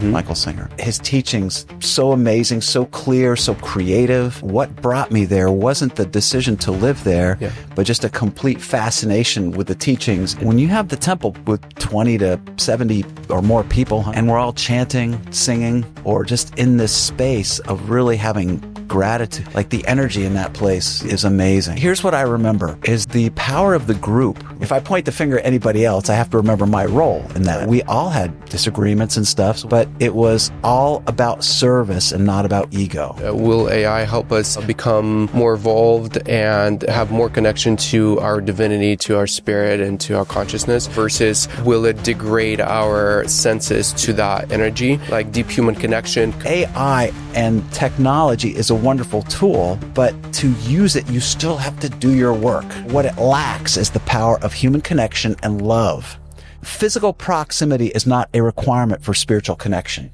Michael Singer. His teachings, so amazing, so clear, so creative. What brought me there wasn't the decision to live there, but just a complete fascination with the teachings. When you have the temple with 20 to 70 or more people, and we're all chanting, singing, or just in this space of really having gratitude, like the energy in that place is amazing. Here's what I remember is the power of the group. If I point the finger at anybody else, I have to remember my role in that. We all had disagreements and stuff, but it was all about service and not about ego. Will AI help us become more evolved and have more connection to our divinity, to our spirit, and to our consciousness, versus will it degrade our senses to that energy, like deep human connection? AI and technology is a wonderful tool, but to use it, you still have to do your work. What it lacks is the power of human connection and love. Physical proximity is not a requirement for spiritual connection.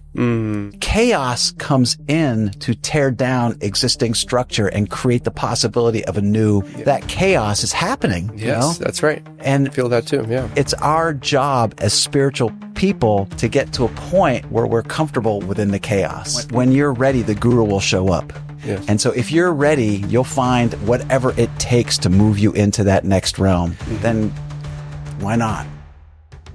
Chaos comes in to tear down existing structure and create the possibility of a new. That chaos is happening. Yes, you know? That's right. And I feel that too. Yeah. It's our job as spiritual people to get to a point where we're comfortable within the chaos. When you're ready, the guru will show up. Yes. And so if you're ready, you'll find whatever it takes to move you into that next realm. Then why not?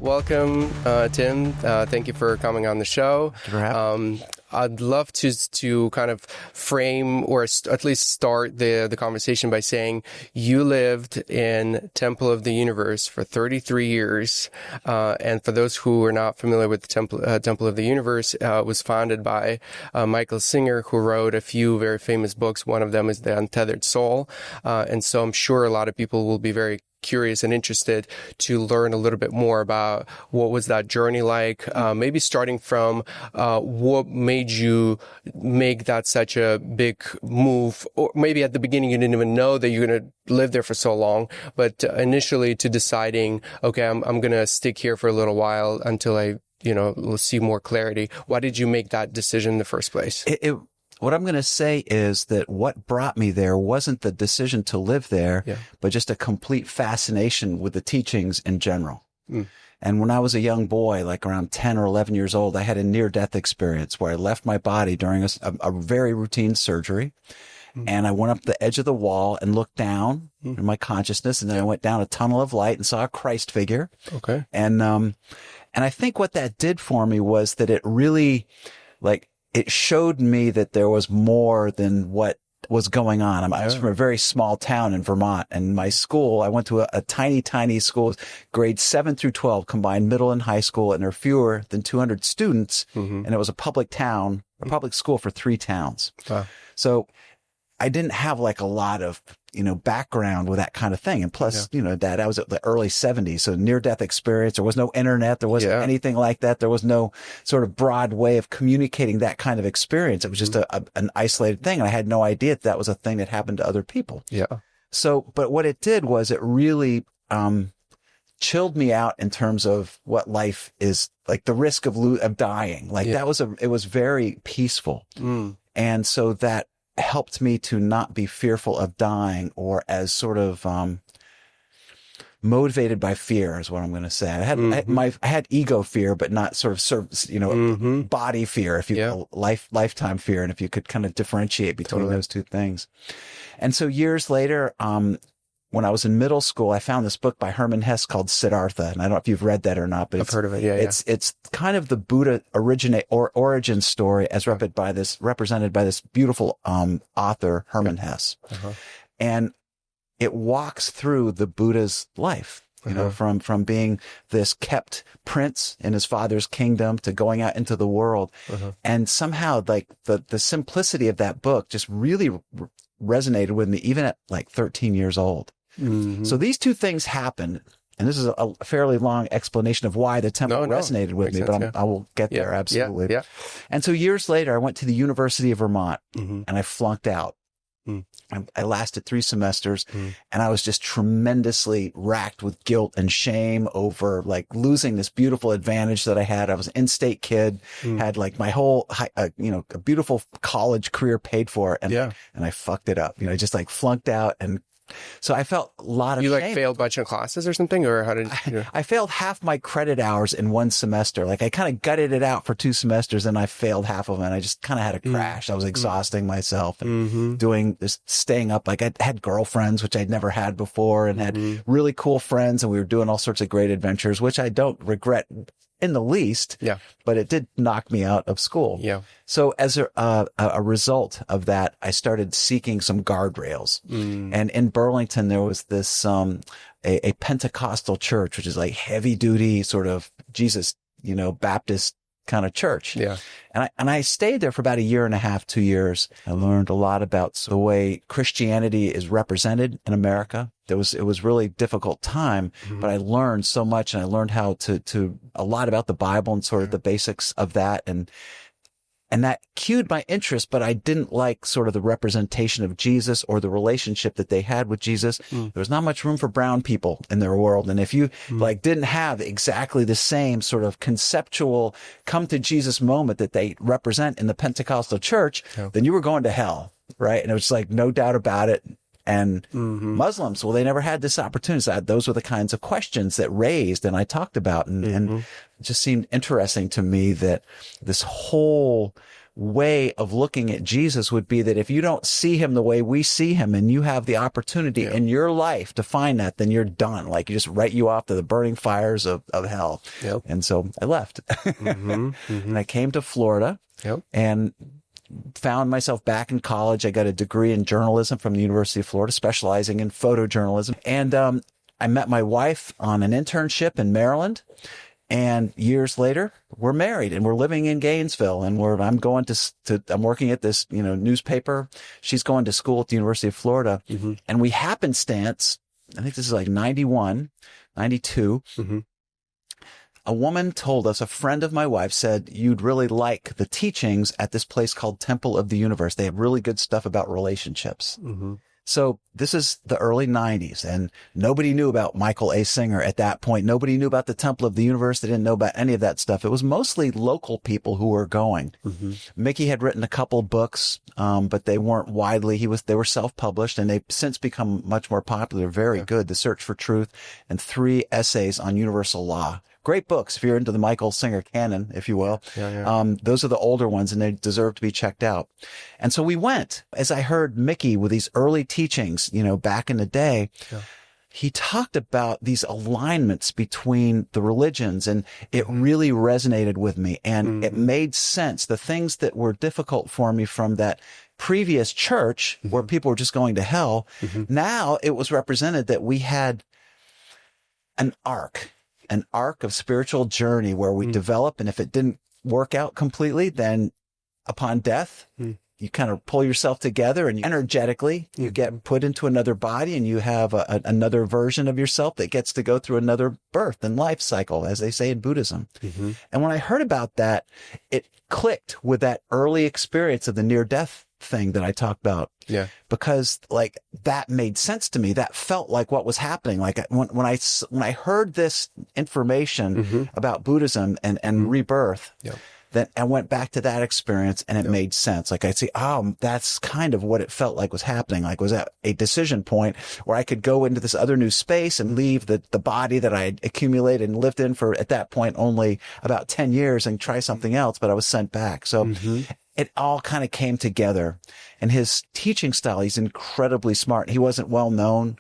Welcome, Tim. Thank you for coming on the show. Thank you for having me. I'd love to kind of frame or at least start the conversation by saying you lived in Temple of the Universe for 33 years. And for those who are not familiar with the Temple of the Universe, it was founded by Michael Singer, who wrote a few very famous books. One of them is The Untethered Soul. And so I'm sure a lot of people will be very curious and interested to learn a little bit more about what was that journey like, maybe starting from what made you make that such a big move, or maybe at the beginning you didn't even know that you're going to live there for so long, but initially to deciding, okay, I'm going to stick here for a little while until I will see more clarity. Why did you make that decision in the first place? What I'm going to say is that what brought me there wasn't the decision to live there, but just a complete fascination with the teachings in general. And when I was a young boy, like around 10 or 11 years old, I had a near-death experience where I left my body during a very routine surgery. And I went up the edge of the wall and looked down in my consciousness. And then I went down a tunnel of light and saw a Christ figure. Okay. And I think what that did for me was that it really, it showed me that there was more than what was going on. I was from a very small town in Vermont, and my school, I went to a tiny, tiny school, grades 7 through 12, combined middle and high school, and there are fewer than 200 students. And it was a public town, a public school for 3 towns. Wow. So I didn't have a lot of, background with that kind of thing. And plus, that I was at the early 70s. So near-death experience. There was no internet. There wasn't anything like that. There was no sort of broad way of communicating that kind of experience. It was just an isolated thing. And I had no idea that was a thing that happened to other people. Yeah. So, but what it did was it really, chilled me out in terms of what life is like, the risk of dying. It was very peaceful. And so that helped me to not be fearful of dying or as sort of motivated by fear is what I'm going to say. I had ego fear, but not sort of body fear, if you lifetime fear, and if you could kind of differentiate between those two things. And so years later, when I was in middle school, I found this book by Hermann Hesse called Siddhartha, and I don't know if you've read that or not, but I've heard of it. It's kind of the Buddha origin story as represented by this beautiful author Hermann Hesse, and it walks through the Buddha's life. From being this kept prince in his father's kingdom to going out into the world, and somehow the simplicity of that book just really resonated with me, even at 13 years old. So these two things happened, and this is a fairly long explanation of why the temple resonated with me, but I will get there, absolutely. Yeah. And so years later, I went to the University of Vermont, and I flunked out. I lasted 3 semesters, and I was just tremendously racked with guilt and shame over losing this beautiful advantage that I had. I was an in-state kid, had my whole, a beautiful college career paid for, and I fucked it up. I just flunked out and So I felt a lot of You shame. like failed a bunch of classes or something, or how did you? I failed half my credit hours in one semester. Like I kind of gutted it out for 2 semesters and I failed half of them. And I just kind of had a crash. I was exhausting myself and doing this, staying up. Like I had girlfriends, which I'd never had before, and had really cool friends. And we were doing all sorts of great adventures, which I don't regret in the least. Yeah. But it did knock me out of school. Yeah. So as a result of that, I started seeking some guardrails. And in Burlington, there was this, a Pentecostal church, which is like heavy duty sort of Jesus, Baptist kind of church. Yeah. And I stayed there for about 1.5 years, 2 years. I learned a lot about the way Christianity is represented in America. It was really difficult time, but I learned so much, and I learned how to a lot about the Bible and sort of the basics of that. And that cued my interest, but I didn't like sort of the representation of Jesus or the relationship that they had with Jesus. There was not much room for brown people in their world. And if you didn't have exactly the same sort of conceptual come to Jesus moment that they represent in the Pentecostal church, then you were going to hell. Right. And it was like, no doubt about it. And Muslims, well, they never had this opportunity. So those were the kinds of questions that raised and I talked about. And it just seemed interesting to me that this whole way of looking at Jesus would be that if you don't see him the way we see him and you have the opportunity in your life to find that, then you're done. Like you just write you off to the burning fires of hell. Yep. And so I left and I came to Florida and found myself back in college. I got a degree in journalism from the University of Florida, specializing in photojournalism. And I met my wife on an internship in Maryland. And years later, we're married and we're living in Gainesville. And I'm working at this, newspaper. She's going to school at the University of Florida. And we happenstance, I think this is like 91, 92. A woman told us, a friend of my wife said, you'd really like the teachings at this place called Temple of the Universe. They have really good stuff about relationships. So this is the early 90s and nobody knew about Michael A. Singer at that point. Nobody knew about the Temple of the Universe. They didn't know about any of that stuff. It was mostly local people who were going. Mickey had written a couple books, but they weren't widely. They were self-published and they've since become much more popular. Very good. The Search for Truth and 3 essays on universal law. Great books if you're into the Michael Singer canon, if you will. Those are the older ones and they deserve to be checked out. And so we went. As I heard Mickey with these early teachings, back in the day, he talked about these alignments between the religions and it really resonated with me and it made sense. The things that were difficult for me from that previous church where people were just going to hell, now it was represented that we had an arc of spiritual journey where we develop. And if it didn't work out completely, then upon death, you kind of pull yourself together and energetically you get put into another body and you have another version of yourself that gets to go through another birth and life cycle, as they say in Buddhism. And when I heard about that, it clicked with that early experience of the near-death thing that I talked about. Because like that made sense to me. That felt like what was happening. Like when I heard this information about Buddhism and rebirth, then I went back to that experience and it made sense. Like I'd see, that's kind of what it felt like was happening. Like was at a decision point where I could go into this other new space and leave the body that I had accumulated and lived in for at that point only about 10 years and try something else, but I was sent back. So it all kind of came together. And his teaching style, he's incredibly smart. He wasn't well known.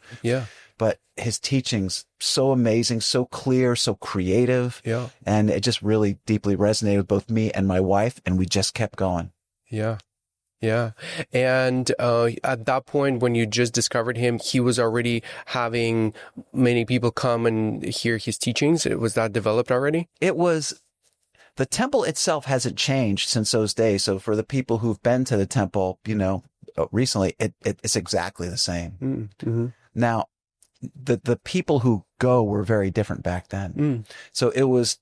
But his teachings, so amazing, so clear, so creative. And it just really deeply resonated with both me and my wife. And we just kept going. And at that point, when you just discovered him, he was already having many people come and hear his teachings. Was that developed already? It was. The temple itself hasn't changed since those days. So for the people who've been to the temple, recently, it's exactly the same. Now, the people who go were very different back then. So it was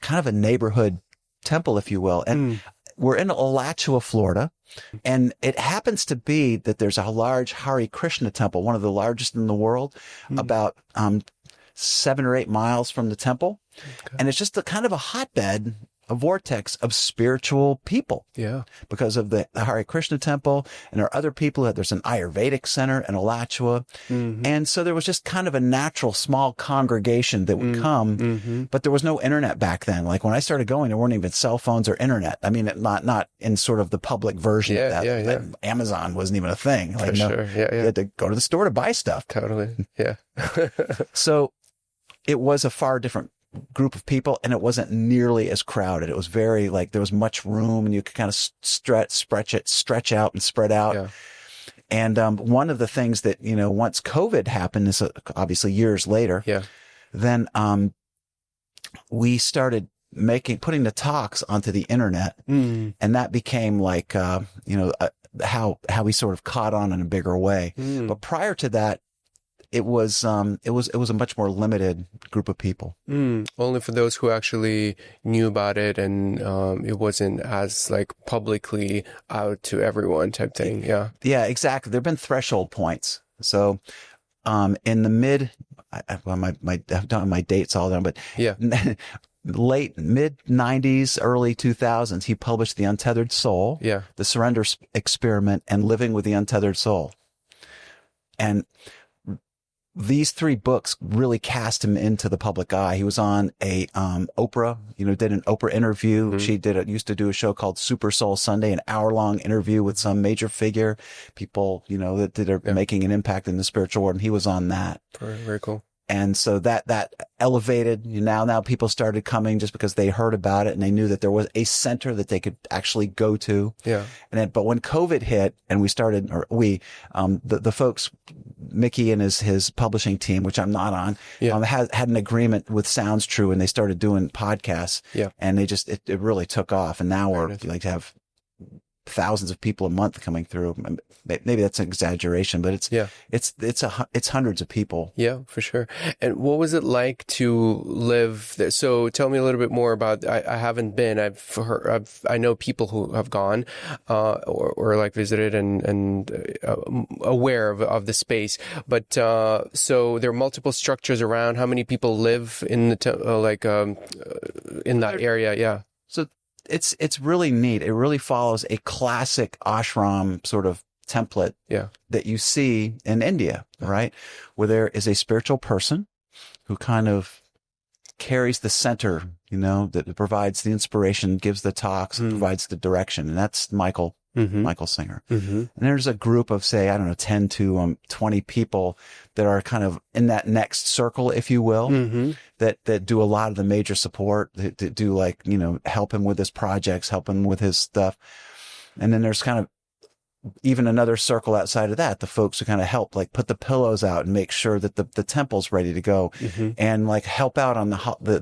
kind of a neighborhood temple, if you will. And we're in Alachua, Florida. And it happens to be that there's a large Hare Krishna temple, one of the largest in the world, about 7 or 8 miles from the temple. And it's just a kind of a hotbed a vortex of spiritual people. Yeah. Because of the Hare Krishna temple, and there are other people. There's an Ayurvedic center in Alachua. And so there was just kind of a natural small congregation that would come, but there was no internet back then. Like when I started going, there weren't even cell phones or internet. I mean, not in sort of the public version of that. Like Amazon wasn't even a thing. Like, You had to go to the store to buy stuff. Totally. Yeah. So it was a far different group of people, and it wasn't nearly as crowded. It was very like there was much room, and you could kind of stretch out and spread out. Yeah. And one of the things that, once COVID happened, is obviously years later. Yeah. Then we started putting the talks onto the internet, and that became like how we sort of caught on in a bigger way. But prior to that, it was a much more limited group of people. Only for those who actually knew about it, and it wasn't as like publicly out to everyone type thing. Yeah. Yeah, exactly. There've been threshold points. So, in the mid, I don't have my dates all down, but yeah. Late mid 90s, early 2000s, he published The Untethered Soul, The Surrender Experiment, and Living with the Untethered Soul. And these three books really cast him into the public eye. He was on a Oprah, did an Oprah interview. She used to do a show called Super Soul Sunday, an hour-long interview with some major figure, people, that are making an impact in the spiritual world. And he was on that. Very, very cool. And so that elevated, now people started coming just because they heard about it and they knew that there was a center that they could actually go to. Yeah. But when COVID hit and the folks, Mickey and his publishing team, which I'm not on, had an agreement with Sounds True, and they started doing podcasts. Yeah. And it really took off. And now we're like to have thousands of people a month coming through. Maybe that's an exaggeration, but it's hundreds of people. Yeah, for sure. And what was it like to live there? So tell me a little bit more about. I haven't been. I know people who have gone, or like visited and aware of the space. But so there are multiple structures around. How many people live in the in that area? Yeah. So it's really neat. It really follows a classic ashram sort of template that you see in India, right? Where there is a spiritual person who kind of carries the center, that provides the inspiration, gives the talks, provides the direction. And that's Michael Singer. And there's a group of, say, 10 to 20 people that are kind of in that next circle, if you will, that do a lot of the major support, that do help him with his projects, help him with his stuff. And then there's kind of even another circle outside of that, the folks who kind of help, like put the pillows out and make sure that the temple's ready to go, and like help out on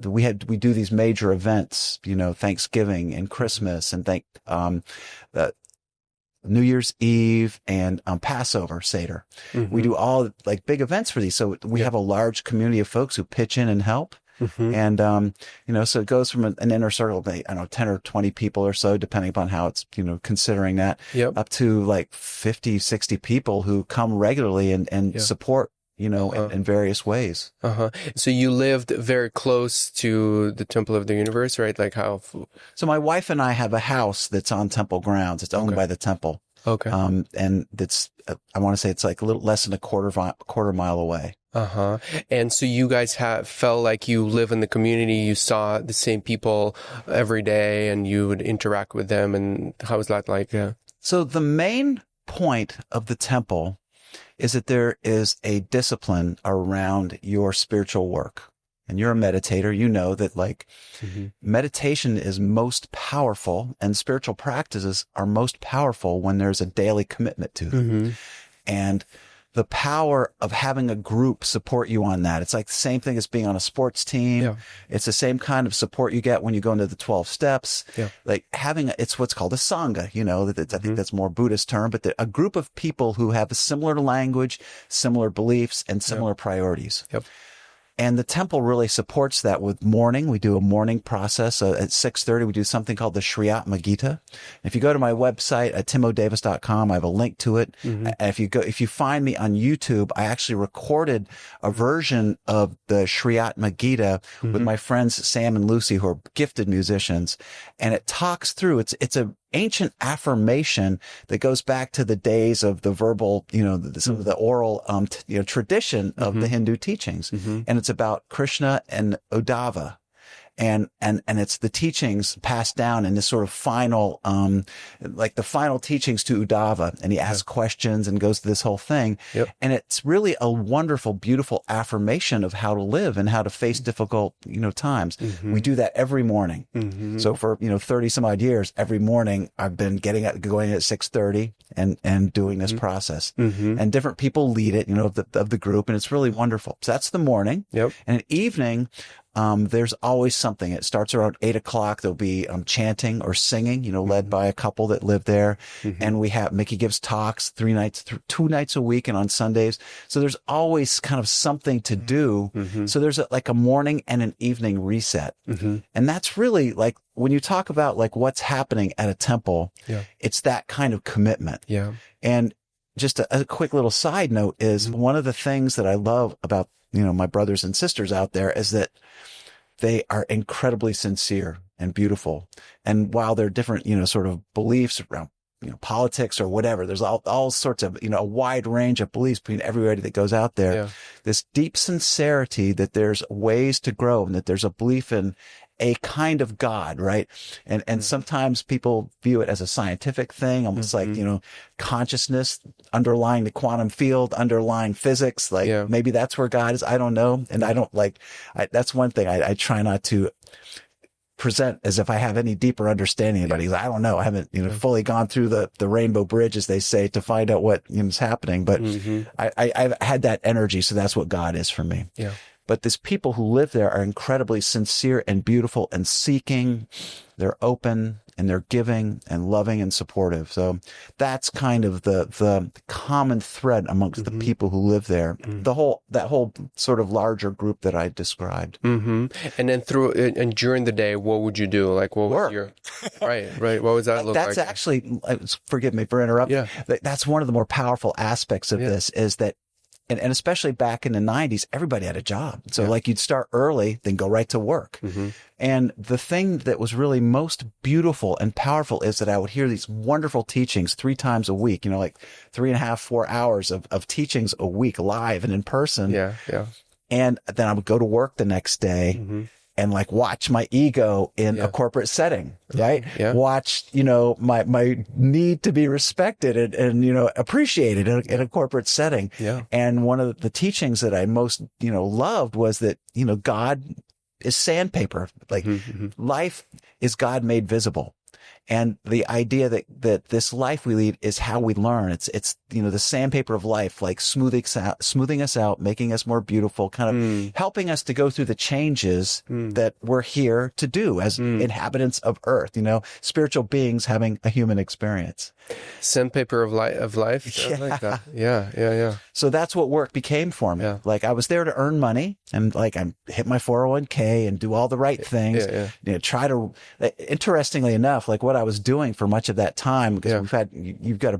we do these major events, Thanksgiving and Christmas and New Year's Eve and Passover Seder. We do all like big events for these. So we have a large community of folks who pitch in and help. And, so it goes from an inner circle of, 10 or 20 people or so, depending upon how it's, considering that, up to like 50, 60 people who come regularly and support, in various ways. So you lived very close to the Temple of the Universe, right? Like how? So my wife and I have a house that's on temple grounds. It's owned by the temple. Okay. And it's, I want to say it's like a little less than a quarter mile away. And so you guys felt like you live in the community, you saw the same people every day and you would interact with them. And how was that like? So the main point of the temple is that there is a discipline around your spiritual work. And you're a meditator, you know that meditation is most powerful and spiritual practices are most powerful when there's a daily commitment to them. And the power of having a group support you on that. It's like the same thing as being on a sports team. Yeah. It's the same kind of support you get when you go into the 12 steps. Yeah. Like it's what's called a sangha, I think that's more Buddhist term, but a group of people who have a similar language, similar beliefs, and similar priorities. Yep. And the temple really supports that with morning. We do a morning process. At 6:30, we do something called the Shriyatma Gita. If you go to my website at timodavis.com, I have a link to it. And if you find me on YouTube, I actually recorded a version of the Shriyatma Gita with my friends Sam and Lucy, who are gifted musicians. And it talks through, it's a ancient affirmation that goes back to the days of the verbal, some of the oral, tradition of the Hindu teachings. And it's about Krishna and Uddhava. And it's the teachings passed down in this sort of final, like the final teachings to Uddhava. And he asks questions and goes through this whole thing. And it's really a wonderful, beautiful affirmation of how to live and how to face difficult, times. We do that every morning. So for, 30 some odd years, every morning I've been going at 6:30 and doing this process. And different people lead it, of the group. And it's really wonderful. So that's the morning. And at evening, there's always something. It starts around 8:00. There'll be chanting or singing, led by a couple that live there. And Mickey gives talks 2 nights a week and on Sundays. So there's always kind of something to do. So there's like a morning and an evening reset. And that's really like when you talk about like what's happening at a temple, it's that kind of commitment. And just a quick little side note is one of the things that I love about my brothers and sisters out there is that they are incredibly sincere and beautiful. And while there are different, sort of beliefs around, politics or whatever, there's all sorts of, a wide range of beliefs between everybody that goes out there. This deep sincerity that there's ways to grow and that there's a belief in a kind of God, right? And sometimes people view it as a scientific thing, almost like, consciousness underlying the quantum field, underlying physics. Like maybe that's where God is. I don't know. And I don't that's one thing I try not to present as if I have any deeper understanding about it. I don't know. I haven't, fully gone through the rainbow bridge, as they say, to find out what is happening. But I've had that energy. So that's what God is for me. But these people who live there are incredibly sincere and beautiful and seeking. They're open and they're giving and loving and supportive. So that's kind of the common thread amongst the people who live there. That whole sort of larger group that I described. And then during the day, what would you do? Like what was your right? What was that look like? That's actually, forgive me for interrupting. That's one of the more powerful aspects of this is that. And especially back in the 90s, everybody had a job. So like you'd start early, then go right to work. And the thing that was really most beautiful and powerful is that I would hear these wonderful teachings 3 times a week, like 3.5, 4 hours of teachings a week live and in person. And then I would go to work the next day. And like watch my ego in a corporate setting, right? Watch, my need to be respected and appreciated in a corporate setting. And one of the teachings that I most, loved was that, God is sandpaper. Like life is God made visible. And the idea that this life we lead is how we learn. It's the sandpaper of life, like smoothing us out, making us more beautiful, kind of helping us to go through the changes that we're here to do as inhabitants of Earth, spiritual beings having a human experience. Sandpaper of life. I like that. Yeah. So that's what work became for me. Like I was there to earn money and like I hit my 401k and do all the right things. Try to, interestingly enough, like what I was doing for much of that time, because you've got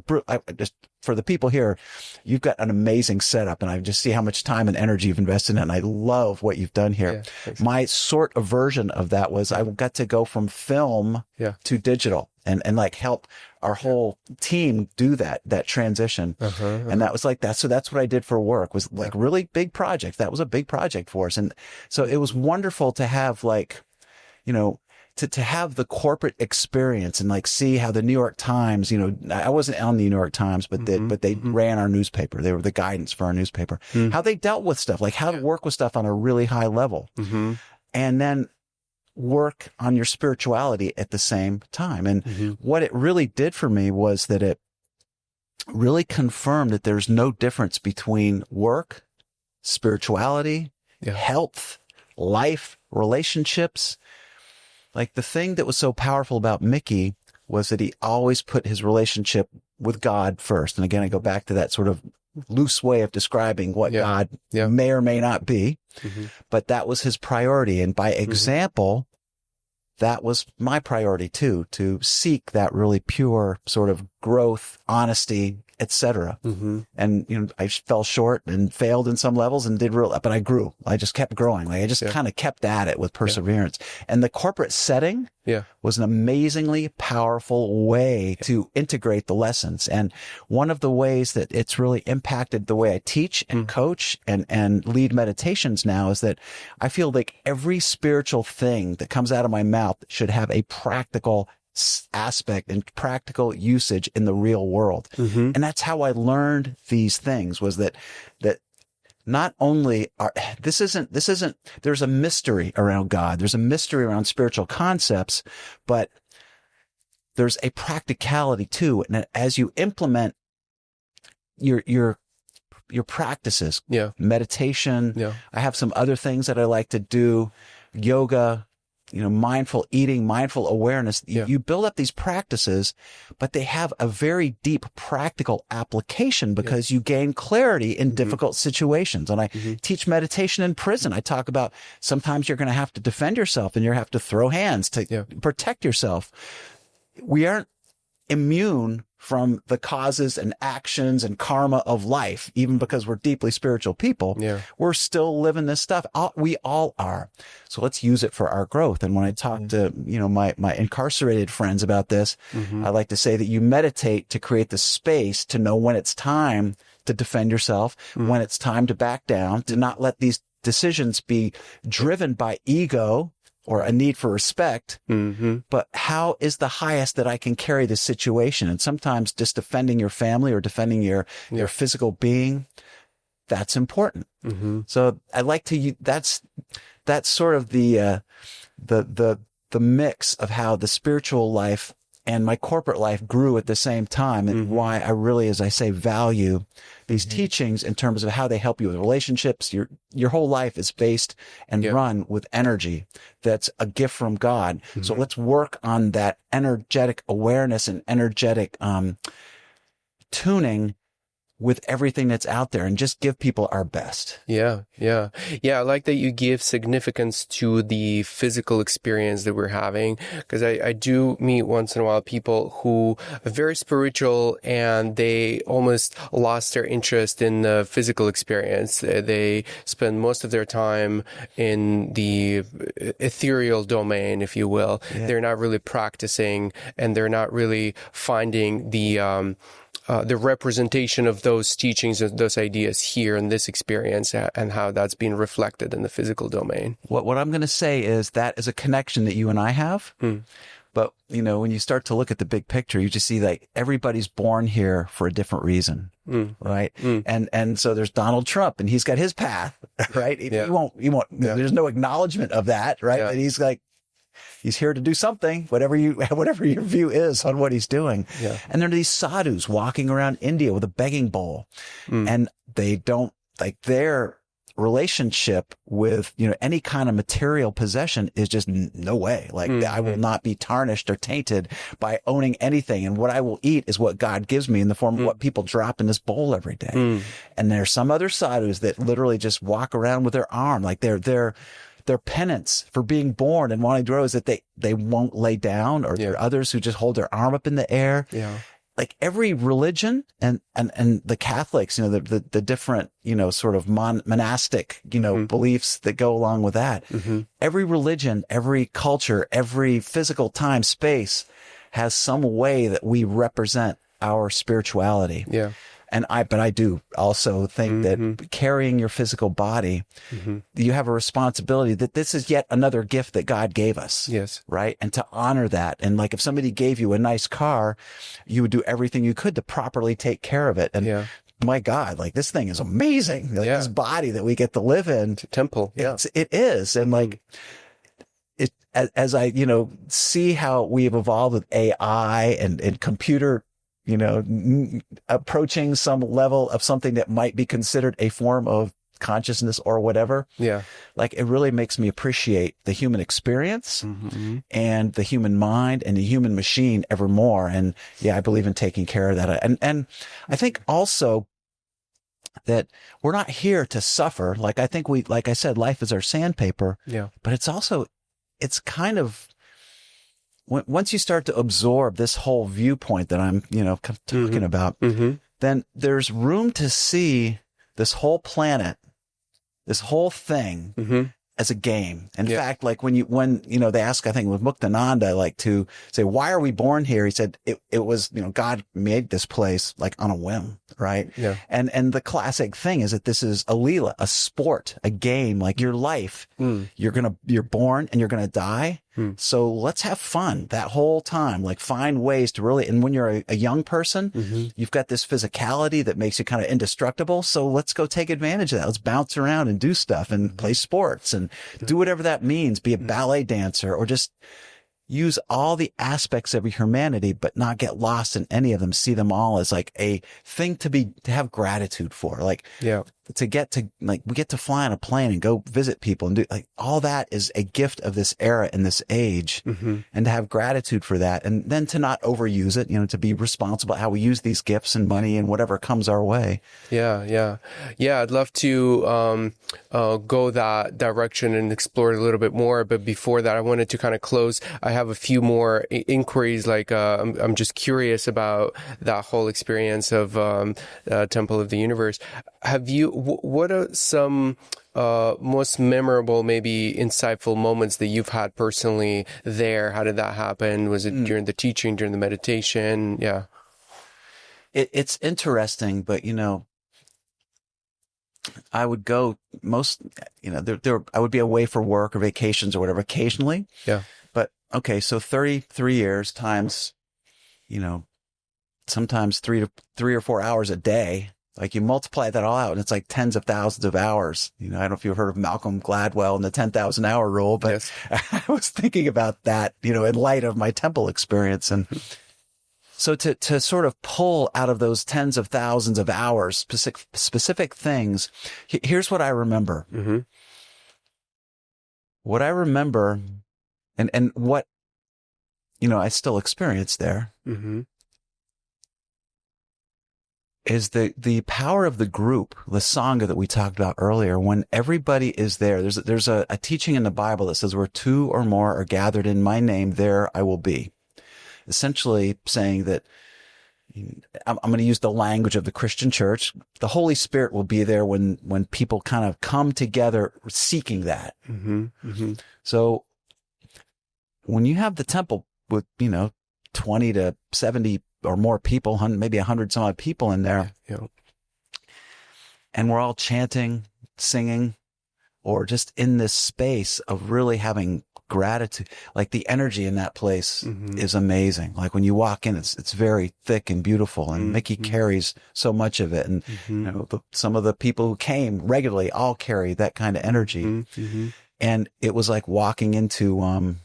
just for the people here, you've got an amazing setup and I just see how much time and energy you've invested in it. And I love what you've done here. My sort of version of that was I got to go from film to digital and like help our whole team do that transition. And that was like that. So that's what I did for work, was like really big project. That was a big project for us. And so it was wonderful to have like, to have the corporate experience and like see how the New York Times, I wasn't on the New York Times, but they ran our newspaper. They were the guidance for our newspaper, how they dealt with stuff, like how to work with stuff on a really high level. And then work on your spirituality at the same time. And what it really did for me was that it really confirmed that there's no difference between work, spirituality, health, life, relationships. Like the thing that was so powerful about Mickey was that he always put his relationship with God first. And again, I go back to that sort of loose way of describing what God Yeah. may or may not be, Mm-hmm. but that was his priority. And by example, that was my priority too, to seek that really pure sort of growth, honesty, etc. Mm-hmm. And, you know, I fell short and failed in some levels and but I grew. I just kept growing. Like I just kind of kept at it with perseverance. And the corporate setting was an amazingly powerful way to integrate the lessons. And one of the ways that it's really impacted the way I teach and coach and lead meditations now is that I feel like every spiritual thing that comes out of my mouth should have a practical aspect and practical usage in the real world. Mm-hmm. And that's how I learned these things, was that not only this isn't, there's a mystery around God. There's a mystery around spiritual concepts, but there's a practicality too. And as you implement your practices, meditation, I have some other things that I like to do, yoga, you know, mindful eating, mindful awareness. You build up these practices, but they have a very deep practical application because you gain clarity in difficult situations. And I teach meditation in prison. I talk about sometimes you're going to have to defend yourself and you have to throw hands to protect yourself. We aren't immune from the causes and actions and karma of life, even because we're deeply spiritual people. We're still living this stuff. We all are. So let's use it for our growth. And when I talk to, you know, my incarcerated friends about this, I like to say that you meditate to create the space to know when it's time to defend yourself, when it's time to back down, to not let these decisions be driven by ego or a need for respect, but how is the highest that I can carry this situation? And sometimes just defending your family or defending your physical being, that's important. So I like to, that's sort of the mix of how the spiritual life and my corporate life grew at the same time, and why I really, as I say, value these teachings in terms of how they help you with relationships. Your whole life is based and run with energy. That's a gift from God. So let's work on that energetic awareness and energetic tuning with everything that's out there, and just give people our best. Yeah. I like that you give significance to the physical experience that we're having, because I do meet once in a while people who are very spiritual and they almost lost their interest in the physical experience. They spend most of their time in the ethereal domain, if you will. They're not really practicing, and they're not really finding the representation of those teachings, of those ideas here in this experience, and how that's being reflected in the physical domain. What I'm going to say is that is a connection that you and I have. But, you know, when you start to look at the big picture, you just see like everybody's born here for a different reason. Right. And so there's Donald Trump, and he's got his path, right? He won't, there's no acknowledgement of that, right? But he's like, he's here to do something, whatever your view is on what he's doing. And there are these sadhus walking around India with a begging bowl, and they don't, like, their relationship with, you know, any kind of material possession is just no way. Like, I will not be tarnished or tainted by owning anything. And what I will eat is what God gives me in the form of what people drop in this bowl every day. And there's some other sadhus that literally just walk around with their arm, like their penance for being born and wanting to grow is that they won't lay down, or there are others who just hold their arm up in the air. Like every religion and the Catholics, you know, the different, you know, sort of monastic, you know, beliefs that go along with that. Every religion, every culture, every physical time, space has some way that we represent our spirituality. But I do also think that carrying your physical body, you have a responsibility that this is yet another gift that God gave us. Right. And to honor that. And like, if somebody gave you a nice car, you would do everything you could to properly take care of it. And my God, like, this thing is amazing. Like, this body that we get to live in. It's a temple. It is. And like, as I, you know, see how we have evolved with AI and computer, you know, approaching some level of something that might be considered a form of consciousness or whatever. Like, it really makes me appreciate the human experience and the human mind and the human machine ever more. And I believe in taking care of that. And I think also that we're not here to suffer. Like I think like I said, life is our sandpaper. Yeah. But it's kind of, once you start to absorb this whole viewpoint that I'm, talking about, then there's room to see this whole planet, this whole thing as a game. In fact, like when they ask, I think with Muktananda, like to say, why are we born here? He said it was, God made this place like on a whim, right? Yeah. And the classic thing is that this is a leela, a sport, a game, like your life. You're born and you're going to die. So let's have fun that whole time, like find ways to really, and when you're a young person, you've got this physicality that makes you kind of indestructible. So let's go take advantage of that. Let's bounce around and do stuff and play sports and do whatever that means, be a ballet dancer or just use all the aspects of your humanity, but not get lost in any of them. See them all as like a thing to have gratitude for. Like, we get to fly on a plane and go visit people and do like all that is a gift of this era and this age and to have gratitude for that. And then to not overuse it, to be responsible how we use these gifts and money and whatever comes our way. Yeah. I'd love to, go that direction and explore it a little bit more. But before that, I wanted to kind of close. I have a few more inquiries. Like, I'm just curious about that whole experience of, Temple of the Universe. What are some most memorable, maybe insightful moments that you've had personally there? How did that happen? Was it during the teaching, during the meditation? Yeah. It's interesting, but I would go I would be away for work or vacations or whatever occasionally. Yeah. But okay, so 33 years times, sometimes 3 or 4 hours a day. Like you multiply that all out and it's like tens of thousands of hours. I don't know if you've heard of Malcolm Gladwell and the 10,000 hour rule, but yes. I was thinking about that, in light of my temple experience. And so to sort of pull out of those tens of thousands of hours, specific things, here's what I remember. What I remember and what, I still experience there. Is the power of the group, the Sangha that we talked about earlier, when everybody is there. There's a teaching in the Bible that says where 2 or more are gathered in my name, there I will be. Essentially saying that I'm going to use the language of the Christian church. The Holy Spirit will be there when people kind of come together seeking that. So when you have the temple with, 20 to 70 or more people, maybe 100 some odd people in there. And we're all chanting, singing, or just in this space of really having gratitude. Like the energy in that place is amazing. Like when you walk in, it's very thick and beautiful. And Mickey carries so much of it. And some of the people who came regularly all carry that kind of energy. And it was like walking into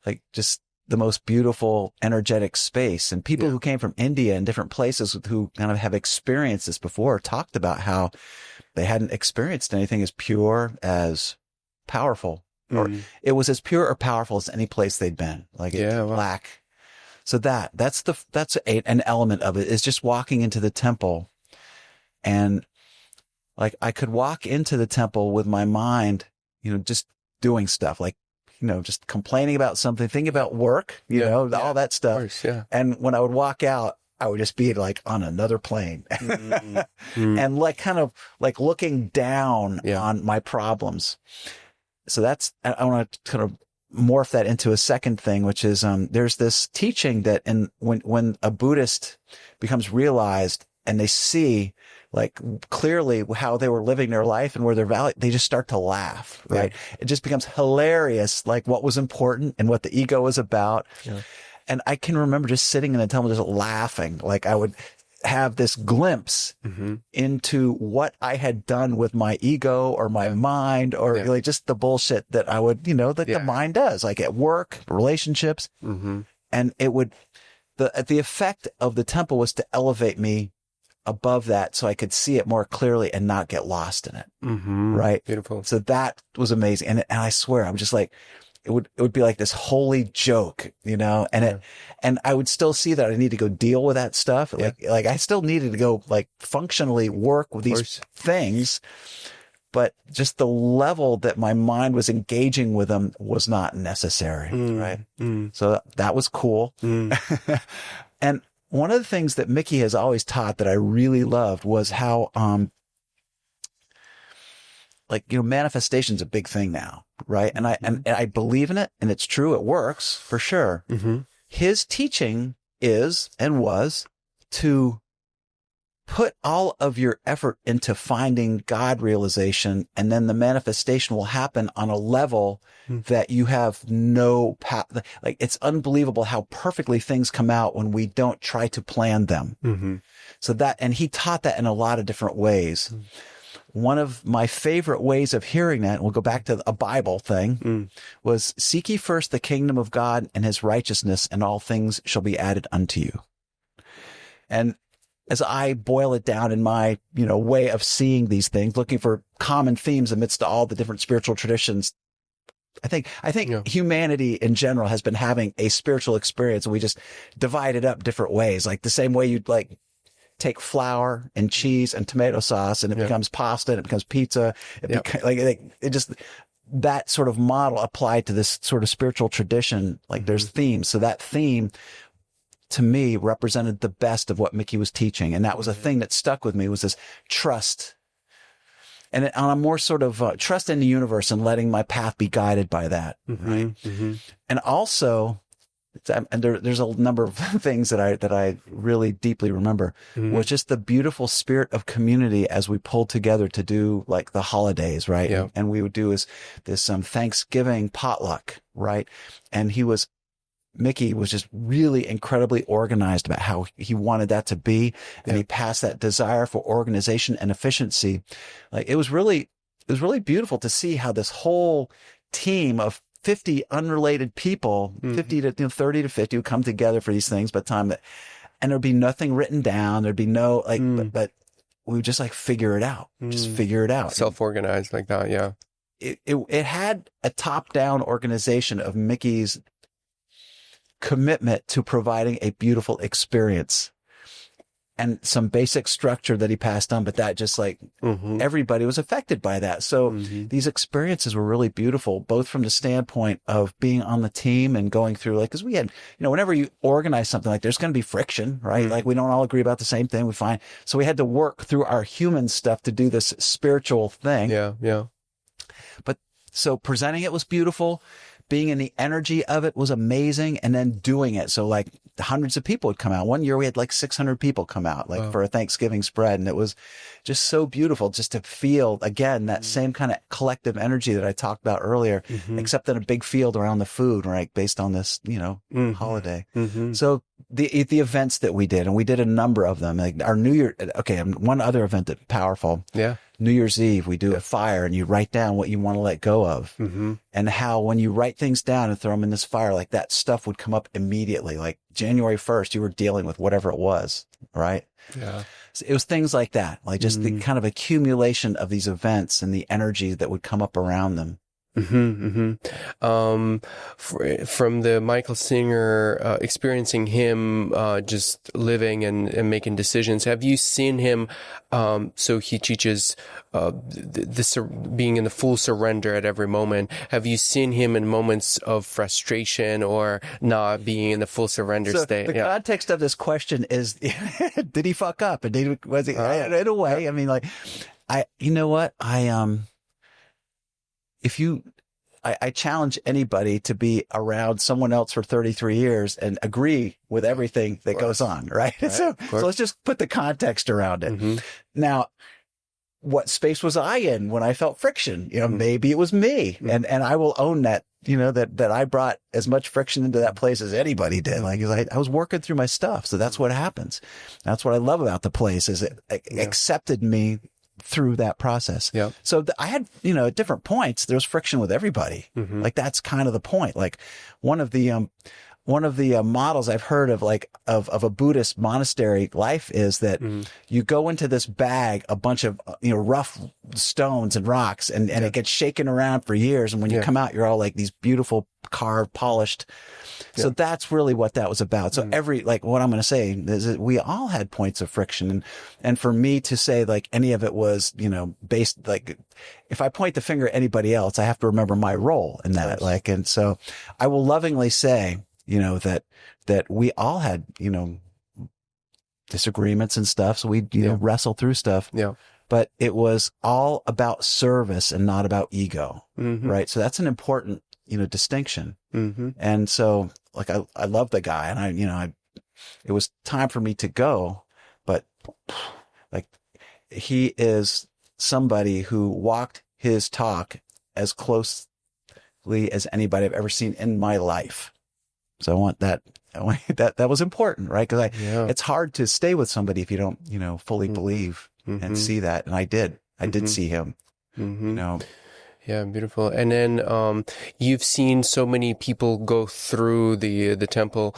like just the most beautiful, energetic space. And people who came from India and different places who kind of have experienced this before talked about how they hadn't experienced anything as pure, as powerful, or it was as pure or powerful as any place they'd been. Like black. So that's an element of it, is just walking into the temple. And like I could walk into the temple with my mind, just doing stuff like, just complaining about something, thinking about work, all that stuff. Course, yeah. And when I would walk out, I would just be like on another plane and like kind of like looking down on my problems. So I want to kind of morph that into a second thing, which is, there's this teaching that when a Buddhist becomes realized and they see like clearly how they were living their life and where their value, they just start to laugh, right? It just becomes hilarious, like what was important and what the ego was about. And I can remember just sitting in the temple, just laughing. Like I would have this glimpse into what I had done with my ego or my mind or really just the bullshit that I would, that the mind does, like at work, relationships. And it would, the effect of the temple was to elevate me above that so I could see it more clearly and not get lost in it. Right. Beautiful. So that was amazing. And I swear, I'm just like, would be like this holy joke, and I would still see that I need to go deal with that stuff. Like I still needed to go like functionally work with these things, but just the level that my mind was engaging with them was not necessary. Right. So that was cool. And one of the things that Mickey has always taught that I really loved was how, manifestation's a big thing now, right? And I believe in it, and it's true. It works for sure. His teaching is and was to put all of your effort into finding God realization, and then the manifestation will happen on a level that you have no like, it's unbelievable how perfectly things come out when we don't try to plan them. So and he taught that in a lot of different ways. One of my favorite ways of hearing that, and we'll go back to a Bible thing, was seek ye first the kingdom of God and his righteousness, and all things shall be added unto you. And as I boil it down in my, way of seeing these things, looking for common themes amidst all the different spiritual traditions, I think humanity in general has been having a spiritual experience, and we just divide it up different ways. Like the same way you'd like take flour and cheese and tomato sauce, and it becomes pasta, and it becomes pizza. It just, that sort of model applied to this sort of spiritual tradition. Like there's themes. So that theme, to me, represented the best of what Mickey was teaching. And that was a thing that stuck with me, was this trust. And on a more sort of trust in the universe and letting my path be guided by that. Right. And also, and there's a number of things that I really deeply remember, was just the beautiful spirit of community as we pulled together to do like the holidays. Right. And we would do this Thanksgiving potluck. Right. And Mickey was just really incredibly organized about how he wanted that to be. And he passed that desire for organization and efficiency. Like it was really beautiful to see how this whole team of 50 unrelated people, 50 to 30 to 50 would come together for these things by the time and there'd be nothing written down. There'd be no but we would just like figure it out, just figure it out. Self-organized like that. Yeah. It had a top-down organization of Mickey's commitment to providing a beautiful experience and some basic structure that he passed on, but that just like everybody was affected by that. So these experiences were really beautiful, both from the standpoint of being on the team and going through, like, cause we had, whenever you organize something, like there's going to be friction, right? Like we don't all agree about the same thing. We find, so we had to work through our human stuff to do this spiritual thing. Yeah. But so presenting it was beautiful. Being in the energy of it was amazing, and then doing it. So like hundreds of people would come out. One year we had like 600 people come out, like for a Thanksgiving spread. And it was just so beautiful just to feel again, that same kind of collective energy that I talked about earlier, except in a big field around the food, right? Based on this, holiday. So the events that we did, and we did a number of them, like our New Year. Okay. One other event that's powerful. Yeah. New Year's Eve, we do a fire, and you write down what you want to let go of, and how when you write things down and throw them in this fire, like that stuff would come up immediately. Like January 1st, you were dealing with whatever it was, right? Yeah. So it was things like that, like just the kind of accumulation of these events and the energy that would come up around them. From the Michael Singer, experiencing him, just living and making decisions, have you seen him, so he teaches, being in the full surrender at every moment. Have you seen him in moments of frustration or not being in the full surrender state? The context of this question is, did he fuck up? And in a way, I mean, like, I challenge anybody to be around someone else for 33 years and agree with everything that goes on, right? So let's just put the context around it. Now, what space was I in when I felt friction? Maybe it was me. And I will own that, that I brought as much friction into that place as anybody did. Like, I was working through my stuff. So that's what happens. That's what I love about the place, is it accepted me through that process. Yeah. So I had, at different points, there's friction with everybody. Like that's kind of the point. Like one of the models I've heard of, like of a Buddhist monastery life, is that you go into this bag, a bunch of rough stones and rocks, and it gets shaken around for years, and when you come out, you're all like these beautiful, carved, polished. So that's really what that was about. So what I'm going to say is that we all had points of friction, and for me to say like any of it was based, like if I point the finger at anybody else, I have to remember my role in that. Like, and so I will lovingly say, that we all had, disagreements and stuff. So we, wrestle through stuff. Yeah. But it was all about service and not about ego. Right. So that's an important, distinction. And so like, I love the guy, and it was time for me to go, but like he is somebody who walked his talk as closely as anybody I've ever seen in my life. So I want that was important, right? Because it's hard to stay with somebody if you don't, fully believe and see that. And I did see him, Yeah, beautiful. And then you've seen so many people go through the temple.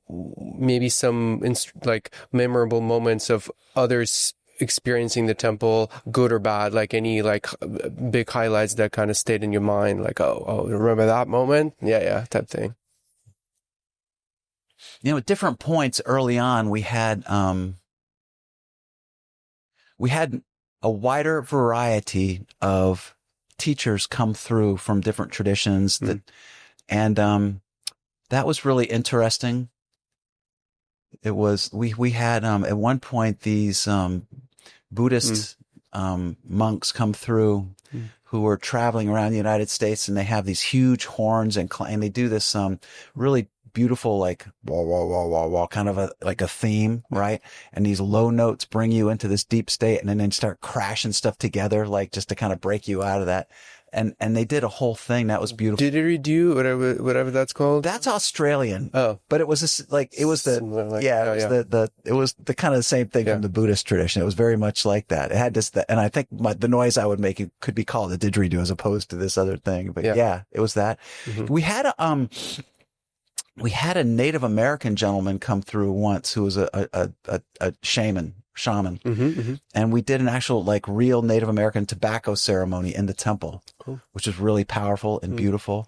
Maybe some like memorable moments of others experiencing the temple, good or bad, like any like big highlights that kind of stayed in your mind, like oh, remember that moment? Yeah, type thing. At different points early on, we had a wider variety of teachers come through from different traditions and that was really interesting. It was, we had, at one point these, Buddhist, monks come through who were traveling around the United States, and they have these huge horns and they do this, really beautiful, like wah, wah, wah, wah, wah, kind of like a theme, right? And these low notes bring you into this deep state, and then start crashing stuff together, like just to kind of break you out of that. And they did a whole thing that was beautiful. Didgeridoo, whatever that's called. That's Australian. Oh, but it was it was the kind of the same thing from the Buddhist tradition. It was very much like that. It had this, and I think the noise I would make could be called a didgeridoo as opposed to this other thing. But it was that. We had a Native American gentleman come through once who was a shaman. And we did an actual like real Native American tobacco ceremony in the temple, which was really powerful and beautiful.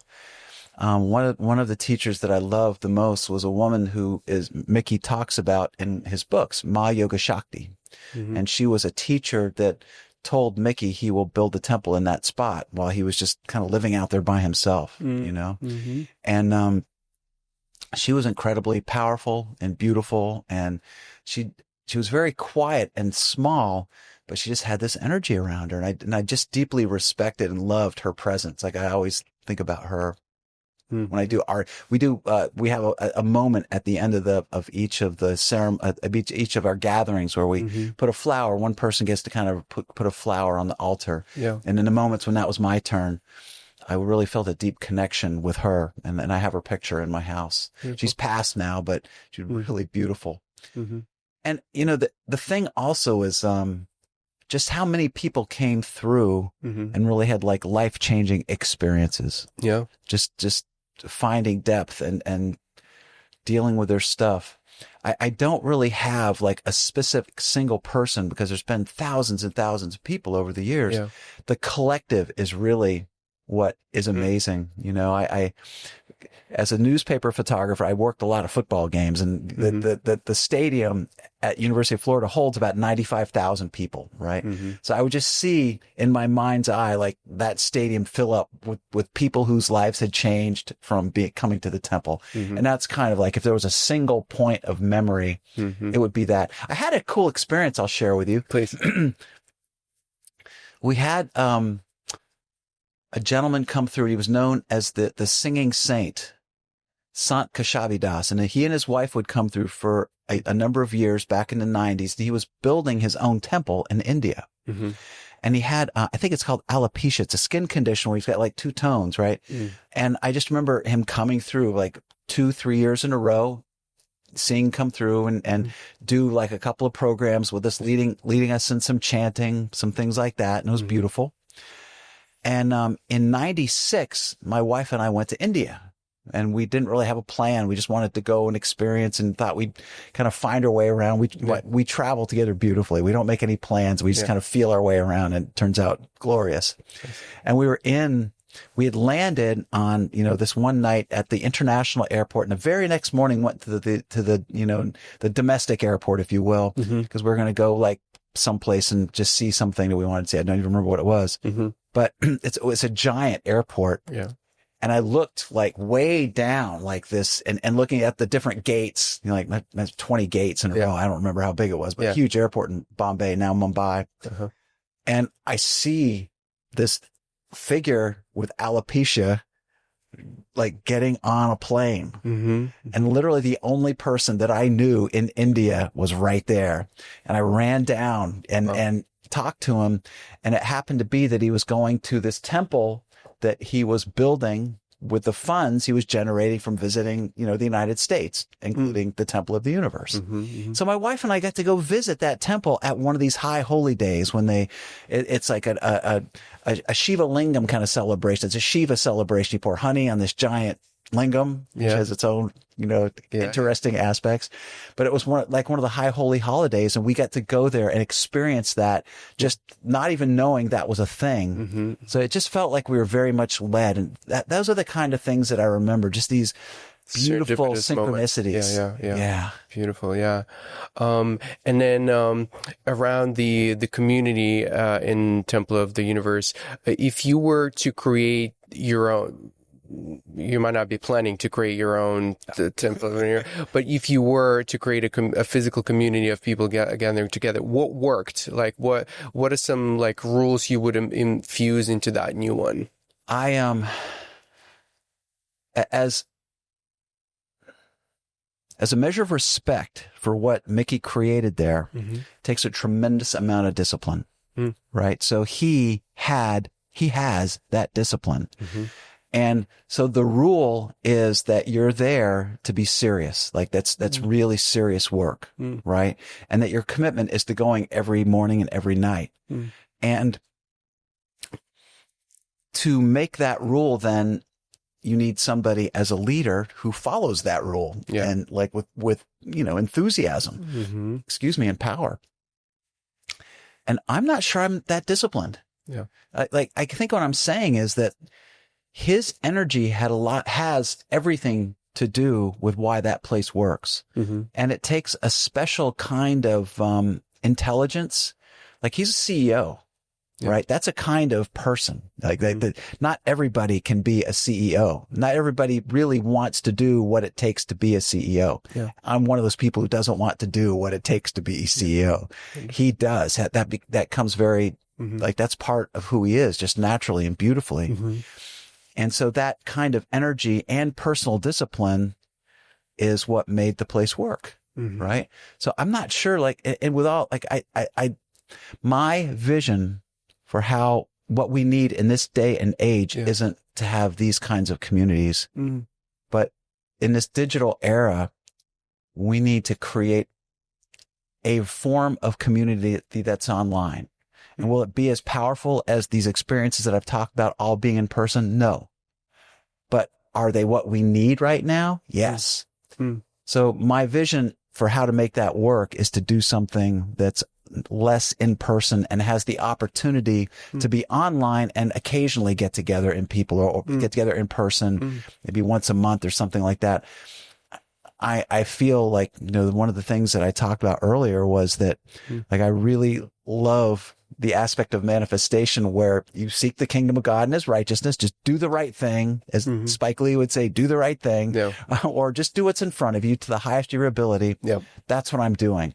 One of the teachers that I loved the most was a woman who Mickey talks about in his books, Ma Yoga Shakti. And she was a teacher that told Mickey he will build a temple in that spot while he was just kind of living out there by himself, and she was incredibly powerful and beautiful, and she was very quiet and small, but she just had this energy around her. And I just deeply respected and loved her presence. Like I always think about her when I do art. We have a moment at the end of each of the each of our gatherings where we put a flower. One person gets to kind of put a flower on the altar. Yeah. And in the moments when that was my turn, I really felt a deep connection with her. And I have her picture in my house. Beautiful. She's passed now, but she's really beautiful. And, the thing also is, just how many people came through and really had like life-changing experiences. Yeah. Just finding depth and dealing with their stuff. I don't really have like a specific single person because there's been thousands and thousands of people over the years. Yeah. The collective is really what is amazing. I as a newspaper photographer, I worked a lot of football games, and the stadium at University of Florida holds about 95,000 people, right? So I would just see in my mind's eye, like that stadium fill up with people whose lives had changed from coming to the temple. And that's kind of like, if there was a single point of memory, it would be that. I had a cool experience I'll share with you. Please. We had, a gentleman come through. He was known as the singing saint, Sant Kashavidas, and he and his wife would come through for a number of years back in the 90s. He was building his own temple in India. And he had, I think it's called alopecia. It's a skin condition where he's got like two tones, right? And I just remember him coming through like 2-3 years in a row, seeing come through and do like a couple of programs with us, leading us in some chanting, some things like that. And it was beautiful. And in 96, my wife and I went to India. and we didn't really have a plan. We just wanted to go and experience and thought we'd kind of find our way around. We travel together beautifully. We don't make any plans. We just kind of feel our way around, and it turns out glorious. And we had landed on, this one night at the international airport, and the very next morning went to the domestic airport, if you will, because we're going to go like someplace and just see something that we wanted to see. I don't even remember what it was, but it was a giant airport. Yeah. And I looked like way down like this and looking at the different gates, like 20 gates in a row. I don't remember how big it was, but a huge airport in Bombay, now Mumbai. And I see this figure with alopecia, like getting on a plane. And literally the only person that I knew in India was right there. And I ran down and talked to him. And it happened to be that he was going to this temple that he was building with the funds he was generating from visiting, the United States, including the Temple of the Universe. So my wife and I got to go visit that temple at one of these high holy days when it's like a Shiva Lingam kind of celebration. It's a Shiva celebration. You pour honey on this giant lingam, which has its own, interesting aspects. But it was one of the high holy holidays, and we got to go there and experience that, just not even knowing that was a thing. So it just felt like we were very much led, and those are the kind of things that I remember. Just these beautiful synchronicities. Yeah. Beautiful. Yeah. And then around the community in Temple of the Universe, if you were to create your own, you might not be planning to create your own temple, but if you were to create a physical community of people gathering together, what worked? Like what are some like rules you would infuse into that new one? I as a measure of respect for what Mickey created there, takes a tremendous amount of discipline, right? So he has that discipline. And so the rule is that you're there to be serious. Like that's really serious work, right? And that your commitment is to going every morning and every night. And to make that rule, then you need somebody as a leader who follows that rule and like with enthusiasm, and power. And I'm not sure I'm that disciplined. Yeah. I think what I'm saying is that his energy has everything to do with why that place works. And it takes a special kind of intelligence. Like he's a CEO, right? That's a kind of person. Like not everybody can be a CEO. Not everybody really wants to do what it takes to be a CEO. I'm one of those people who doesn't want to do what it takes to be a CEO. He does. That comes very, like that's part of who he is, just naturally and beautifully. And so that kind of energy and personal discipline is what made the place work. Right. So I'm not sure, like, and with all, like, my vision for what we need in this day and age isn't to have these kinds of communities, but in this digital era, we need to create a form of community that's online. And will it be as powerful as these experiences that I've talked about all being in person? No. But are they what we need right now? Yes. So my vision for how to make that work is to do something that's less in person and has the opportunity to be online and occasionally get together in people or get together in person, maybe once a month or something like that. I feel like, one of the things that I talked about earlier was that like, I really love the aspect of manifestation where you seek the kingdom of God and his righteousness, just do the right thing, as Spike Lee would say, do the right thing, or just do what's in front of you to the highest of your ability. That's what I'm doing.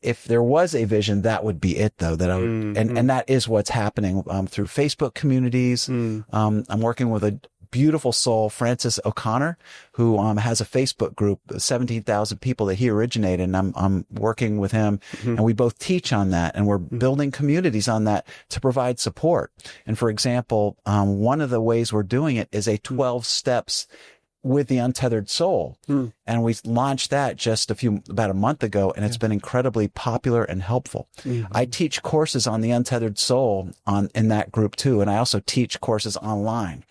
If there was a vision, that would be it though, that I would, and that is what's happening, through Facebook communities. I'm working with a beautiful soul, Francis O'Connor, who has a Facebook group, 17,000 people that he originated, and I'm working with him, and we both teach on that, and we're building communities on that to provide support. And for example, one of the ways we're doing it is a 12 steps with the untethered soul. And we launched that just about a month ago, and it's been incredibly popular and helpful. I teach courses on the untethered soul in that group too. And I also teach courses online.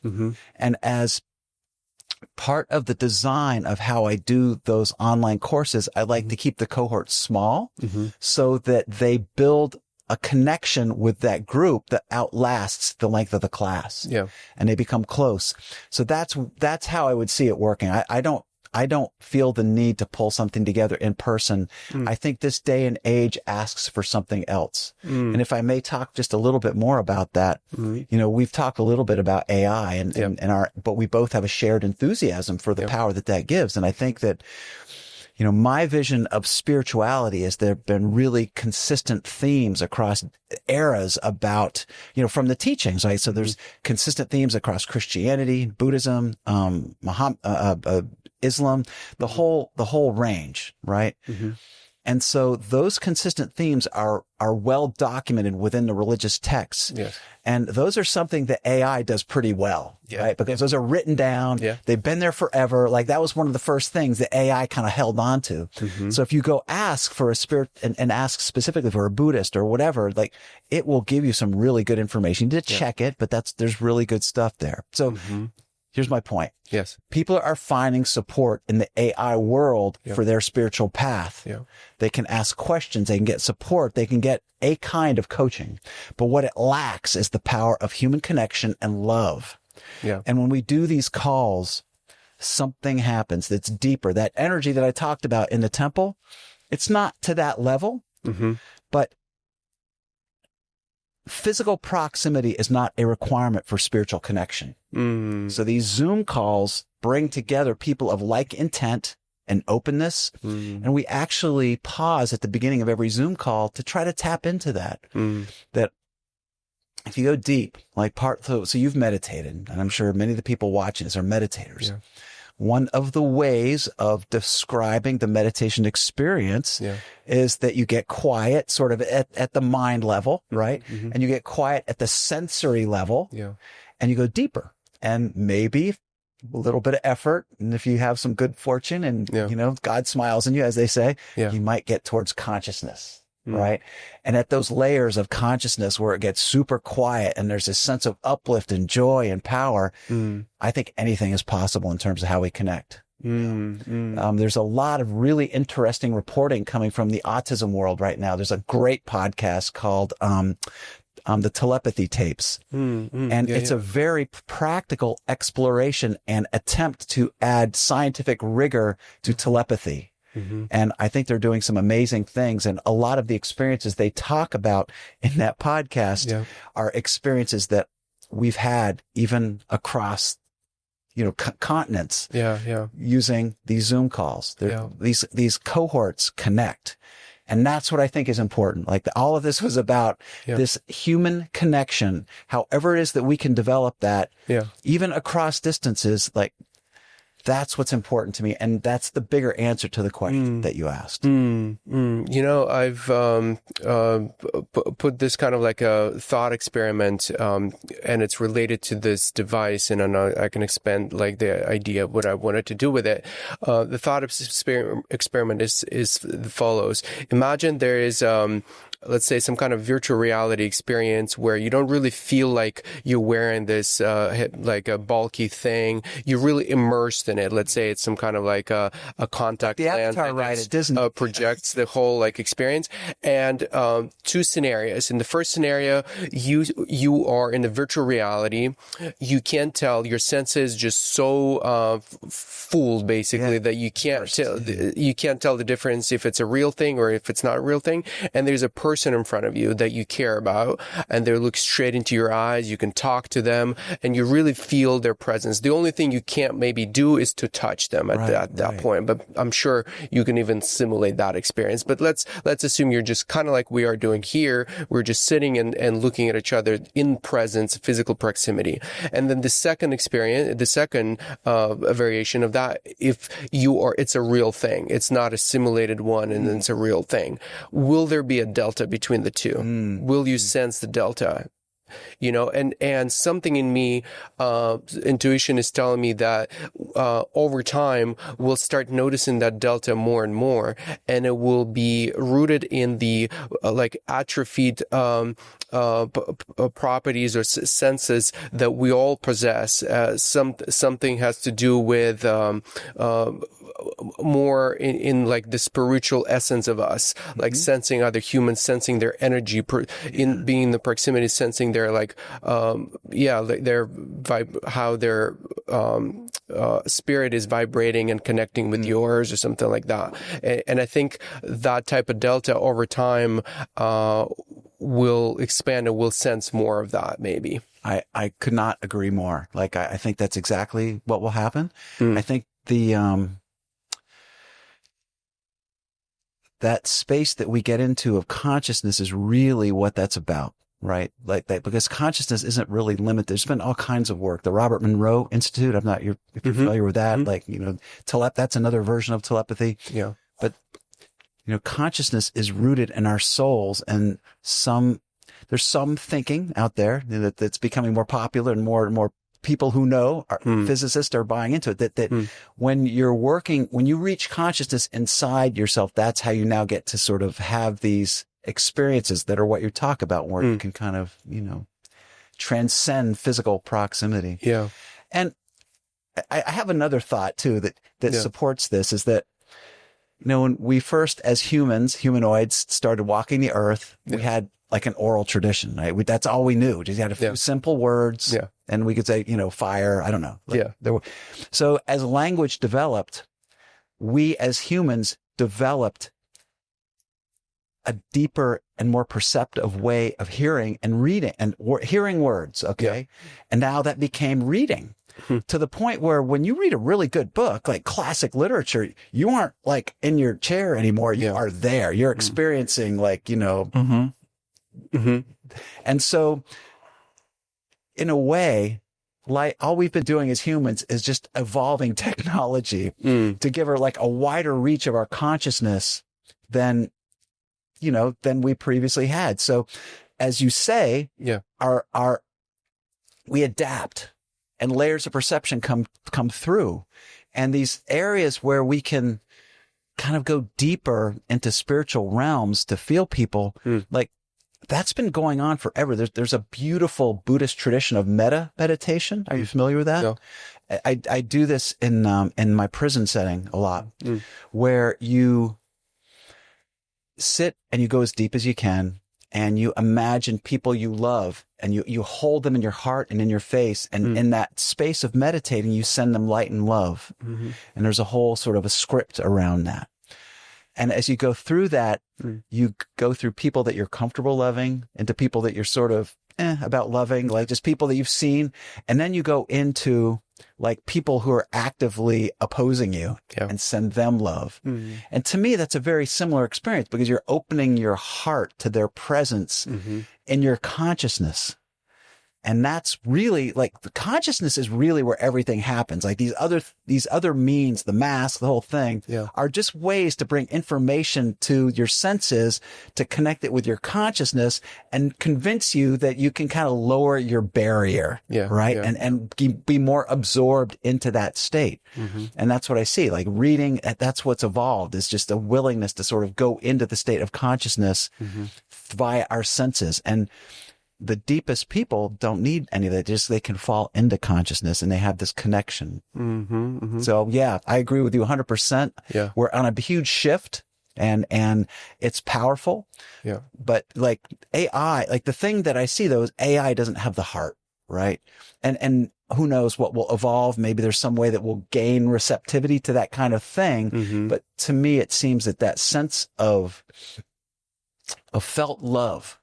And as part of the design of how I do those online courses, I like to keep the cohort small so that they build a connection with that group that outlasts the length of the class. Yeah. And they become close. So that's how I would see it working. I don't feel the need to pull something together in person. I think this day and age asks for something else. And if I may talk just a little bit more about that, you know, we've talked a little bit about AI but we both have a shared enthusiasm for the power that gives. And I think that, you know, my vision of spirituality is there have been really consistent themes across eras about, you know, from the teachings, right? So there's consistent themes across Christianity, Buddhism, Islam, the whole range, right? And so those consistent themes are well documented within the religious texts. Yes. And those are something that AI does pretty well, right? Because those are written down. Yeah. They've been there forever. Like that was one of the first things that AI kind of held on to. So if you go ask for a spirit and ask specifically for a Buddhist or whatever, like it will give you some really good information. You need to check it, but there's really good stuff there. So here's my point. Yes. People are finding support in the AI world for their spiritual path. Yeah. They can ask questions. They can get support. They can get a kind of coaching. But what it lacks is the power of human connection and love. Yeah. And when we do these calls, something happens that's deeper. That energy that I talked about in the temple, it's not to that level, but physical proximity is not a requirement for spiritual connection. So these Zoom calls bring together people of like intent and openness. And we actually pause at the beginning of every Zoom call to try to tap into that. That if you go deep, like so you've meditated, and I'm sure many of the people watching this are meditators. Yeah. One of the ways of describing the meditation experience is that you get quiet sort of at the mind level, right? And you get quiet at the sensory level and you go deeper, and maybe a little bit of effort. And if you have some good fortune and, you know, God smiles on you, as they say, you might get towards consciousness. Right. And at those layers of consciousness where it gets super quiet and there's this sense of uplift and joy and power, I think anything is possible in terms of how we connect. There's a lot of really interesting reporting coming from the autism world right now. There's a great podcast called, the telepathy tapes. And it's a very practical exploration and attempt to add scientific rigor to telepathy. And I think they're doing some amazing things. And a lot of the experiences they talk about in that podcast are experiences that we've had even across, you know, continents. Using these Zoom calls. These cohorts connect. And that's what I think is important. Like all of this was about this human connection, however it is that we can develop that, even across distances, like that's what's important to me. And that's the bigger answer to the question that you asked. You know, I've put this kind of like a thought experiment, and it's related to this device, and I can expand like the idea of what I wanted to do with it. The thought experiment is the follows. Imagine there is let's say some kind of virtual reality experience where you don't really feel like you're wearing this like a bulky thing. You're really immersed in it. Let's say it's some kind of like a contact the lens Avatar ride at Disney projects the whole like experience. And two scenarios. In the first scenario, you are in the virtual reality. You can't tell. Your senses just so fooled basically that you can't tell the difference if it's a real thing or if it's not a real thing. And there's a person in front of you that you care about, and they look straight into your eyes. You can talk to them, and you really feel their presence. The only thing you can't maybe do is to touch them at that point. But I'm sure you can even simulate that experience. But let's assume you're just kind of like we are doing here. We're just sitting and looking at each other in presence, physical proximity. And then the second experience, the second variation of that, if it's a real thing. It's not a simulated one, and then it's a real thing. Will there be a delta between the two? Will you sense the delta? and something in me, intuition is telling me that, over time we'll start noticing that delta more and more, and it will be rooted in the like atrophied properties or senses that we all possess. Something has to do with more in like the spiritual essence of us, like sensing other humans, sensing their energy, in being in the proximity, sensing their like their vibe, how their spirit is vibrating and connecting with yours or something like that. And I think that type of delta over time will expand and will sense more of that, maybe. I could not agree more. Like, I think that's exactly what will happen. I think that space that we get into of consciousness is really what that's about, right? Like that, because consciousness isn't really limited. There's been all kinds of work. The Robert Monroe Institute, if you're familiar with that, like, that's another version of telepathy. Yeah. But, consciousness is rooted in our souls, and there's some thinking out there that's becoming more popular, and more people who know, physicists are buying into it, that when you reach consciousness inside yourself, that's how you now get to sort of have these experiences that are what you talk about, where you can kind of, transcend physical proximity. Yeah. And I have another thought too that supports this, is that, when we first, as humanoids, started walking the earth, we had like an oral tradition, right? That's all we knew. Just had a few simple words, and we could say, fire. I don't know. So as language developed, we as humans developed a deeper and more perceptive way of hearing and reading and hearing words. Okay. Yeah. And now that became reading. To the point where when you read a really good book, like classic literature, you aren't like in your chair anymore. You are there. You're experiencing and so in a way, like all we've been doing as humans is just evolving technology to give her like a wider reach of our consciousness than we previously had. So as you say, we adapt. And layers of perception come through, and these areas where we can kind of go deeper into spiritual realms to feel people, like that's been going on forever. There's a beautiful Buddhist tradition of metta meditation. Are you familiar with that? No. I do this in my prison setting a lot, where you sit and you go as deep as you can, and you imagine people you love, and you hold them in your heart and in your face. And in that space of meditating, you send them light and love. And there's a whole sort of a script around that. And as you go through that, you go through people that you're comfortable loving, into people that you're sort of about loving, like just people that you've seen. And then you go into like people who are actively opposing you and send them love. And to me, that's a very similar experience, because you're opening your heart to their presence in your consciousness. And that's really like the consciousness is really where everything happens. Like these other means, the mask, the whole thing are just ways to bring information to your senses, to connect it with your consciousness and convince you that you can kind of lower your barrier, right? And be more absorbed into that state. And that's what I see, like reading, that's what's evolved, is just a willingness to sort of go into the state of consciousness via our senses. And the deepest people don't need any of that. Just they can fall into consciousness, and they have this connection. So I agree with you 100%. We're on a huge shift, and it's powerful. But like AI, like the thing that I see though is AI doesn't have the heart, right? And who knows what will evolve. Maybe there's some way that will gain receptivity to that kind of thing. But to me, it seems that sense of felt love,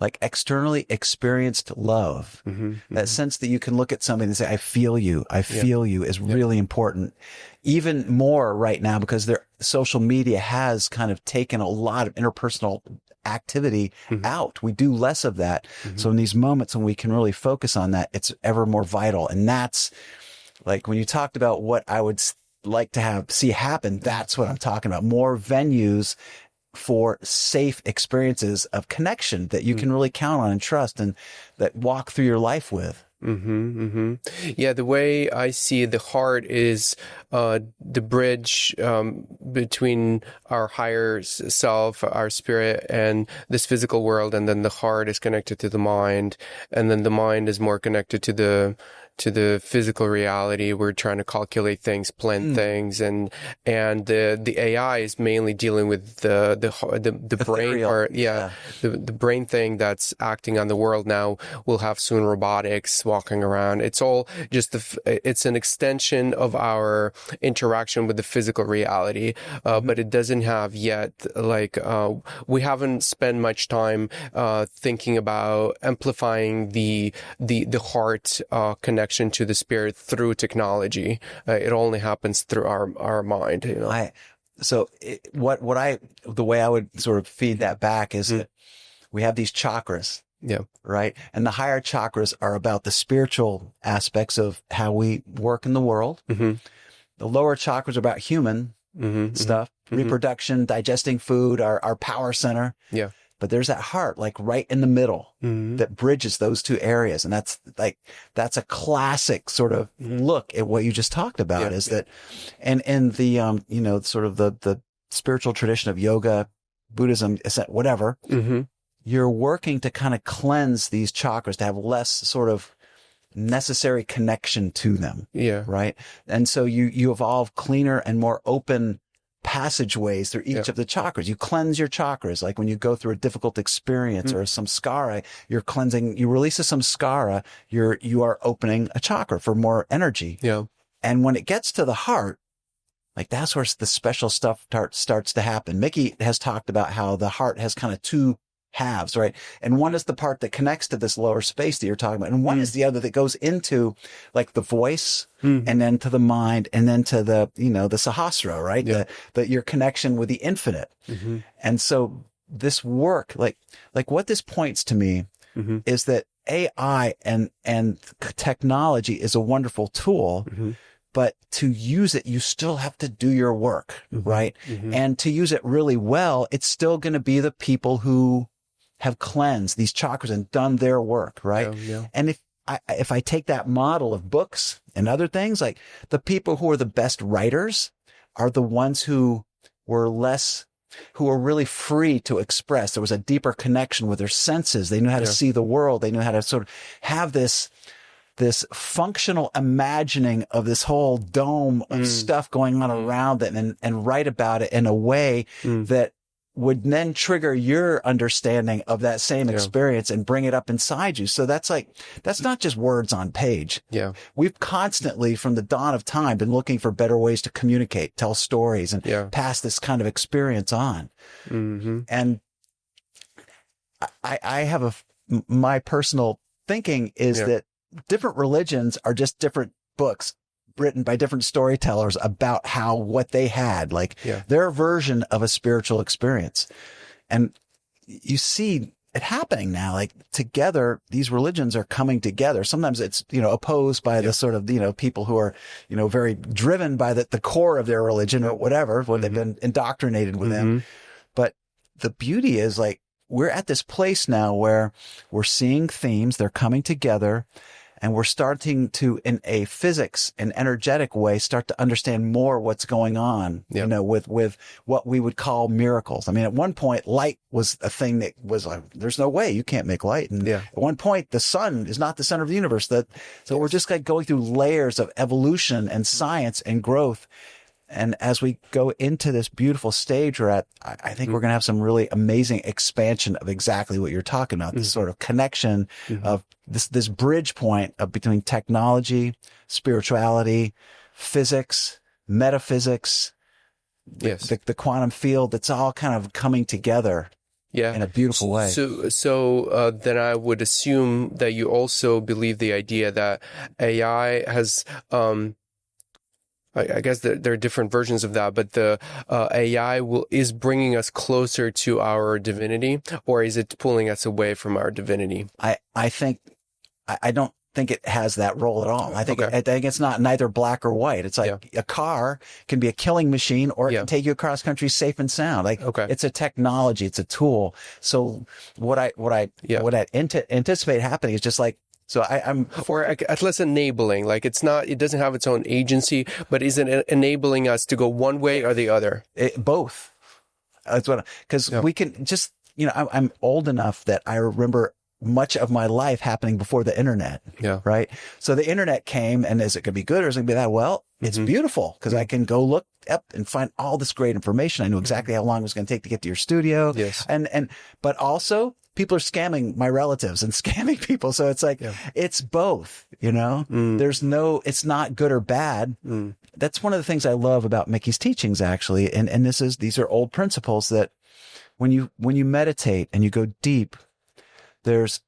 like externally experienced love, that sense that you can look at somebody and say, I feel you is really important. Even more right now, because social media has kind of taken a lot of interpersonal activity out. We do less of that. So in these moments when we can really focus on that, it's ever more vital. And that's like when you talked about what I would like to see happen, that's what I'm talking about. More venues for safe experiences of connection that you can really count on and trust and that walk through your life with. Yeah, the way I see the heart is the bridge between our higher self, our spirit, and this physical world, and then the heart is connected to the mind, and then the mind is more connected to the physical reality. We're trying to calculate things, plan things, and the AI is mainly dealing with the brain part. Yeah. The brain thing that's acting on the world now. We'll have soon robotics walking around. It's all just it's an extension of our interaction with the physical reality, but it doesn't have yet we haven't spent much time thinking about amplifying the heart connection to the spirit through technology. It only happens through our mind. You know? The way I would sort of feed that back is that we have these chakras. Yeah. Right. And the higher chakras are about the spiritual aspects of how we work in the world. The lower chakras are about human stuff, reproduction, digesting food, our power center. Yeah. But there's that heart, like right in the middle that bridges those two areas. And that's a classic sort of look at what you just talked about that, and in the, sort of the spiritual tradition of yoga, Buddhism, whatever, you're working to kind of cleanse these chakras to have less sort of necessary connection to them. Yeah. Right. And so you evolve cleaner and more open passageways through each of the chakras. You cleanse your chakras. Like when you go through a difficult experience or some samskara, you're cleansing, you release some samskara, you are opening a chakra for more energy. Yeah. And when it gets to the heart, like that's where the special stuff starts to happen. Mickey has talked about how the heart has kind of two halves, right? And one is the part that connects to this lower space that you're talking about. And one is the other that goes into like the voice and then to the mind and then to the, the Sahasra, right? Yeah. Your connection with the infinite. And so this work, like what this points to me is that AI and technology is a wonderful tool, but to use it, you still have to do your work, right? And to use it really well, it's still going to be the people who have cleansed these chakras and done their work, right? And if I take that model of books and other things, like the people who are the best writers are the ones who were really free to express. There was a deeper connection with their senses. They knew how to see the world. They knew how to sort of have this functional imagining of this whole dome of stuff going on around them and write about it in a way that would then trigger your understanding of that same experience and bring it up inside you. So that's not just words on page. Yeah. We've constantly, from the dawn of time, been looking for better ways to communicate, tell stories, and pass this kind of experience on. And I have my personal thinking is that different religions are just different books written by different storytellers about what they had, like their version of a spiritual experience. And you see it happening now, like together, these religions are coming together. Sometimes it's, opposed by the sort of, people who are, very driven by the core of their religion or whatever, when they've been indoctrinated with them. But the beauty is like, we're at this place now where we're seeing themes, they're coming together. And we're starting to, in a physics and energetic way, start to understand more what's going on, with what we would call miracles. I mean, at one point, light was a thing that was like, there's no way you can't make light. And at one point, the sun is not the center of the universe. So we're just like going through layers of evolution and science and growth. And as we go into this beautiful stage we're at, I think we're going to have some really amazing expansion of exactly what you're talking about, this sort of connection of this bridge point between technology, spirituality, physics, metaphysics, the quantum field. That's all kind of coming together in a beautiful way. So then I would assume that you also believe the idea that AI has, I guess there are different versions of that, but the AI is bringing us closer to our divinity, or is it pulling us away from our divinity? I think I don't think it has that role at all. I think it's not neither black or white. It's like a car can be a killing machine, or it can take you across country safe and sound. Like it's a technology, it's a tool. So what I anticipate happening is just like, so I'm or at least enabling. Like it doesn't have its own agency, but is it enabling us to go one way or the other? Both. That's what, because we can just, I'm old enough that I remember much of my life happening before the internet. Yeah. Right. So the internet came, and is it going to be good or is it going to be that? Well, it's beautiful because I can go look up and find all this great information. I knew exactly how long it was going to take to get to your studio. Yes. But also people are scamming my relatives and scamming people. So it's like, it's both, there's it's not good or bad. That's one of the things I love about Mickey's teachings, actually. And these are old principles that when you meditate and you go deep, there's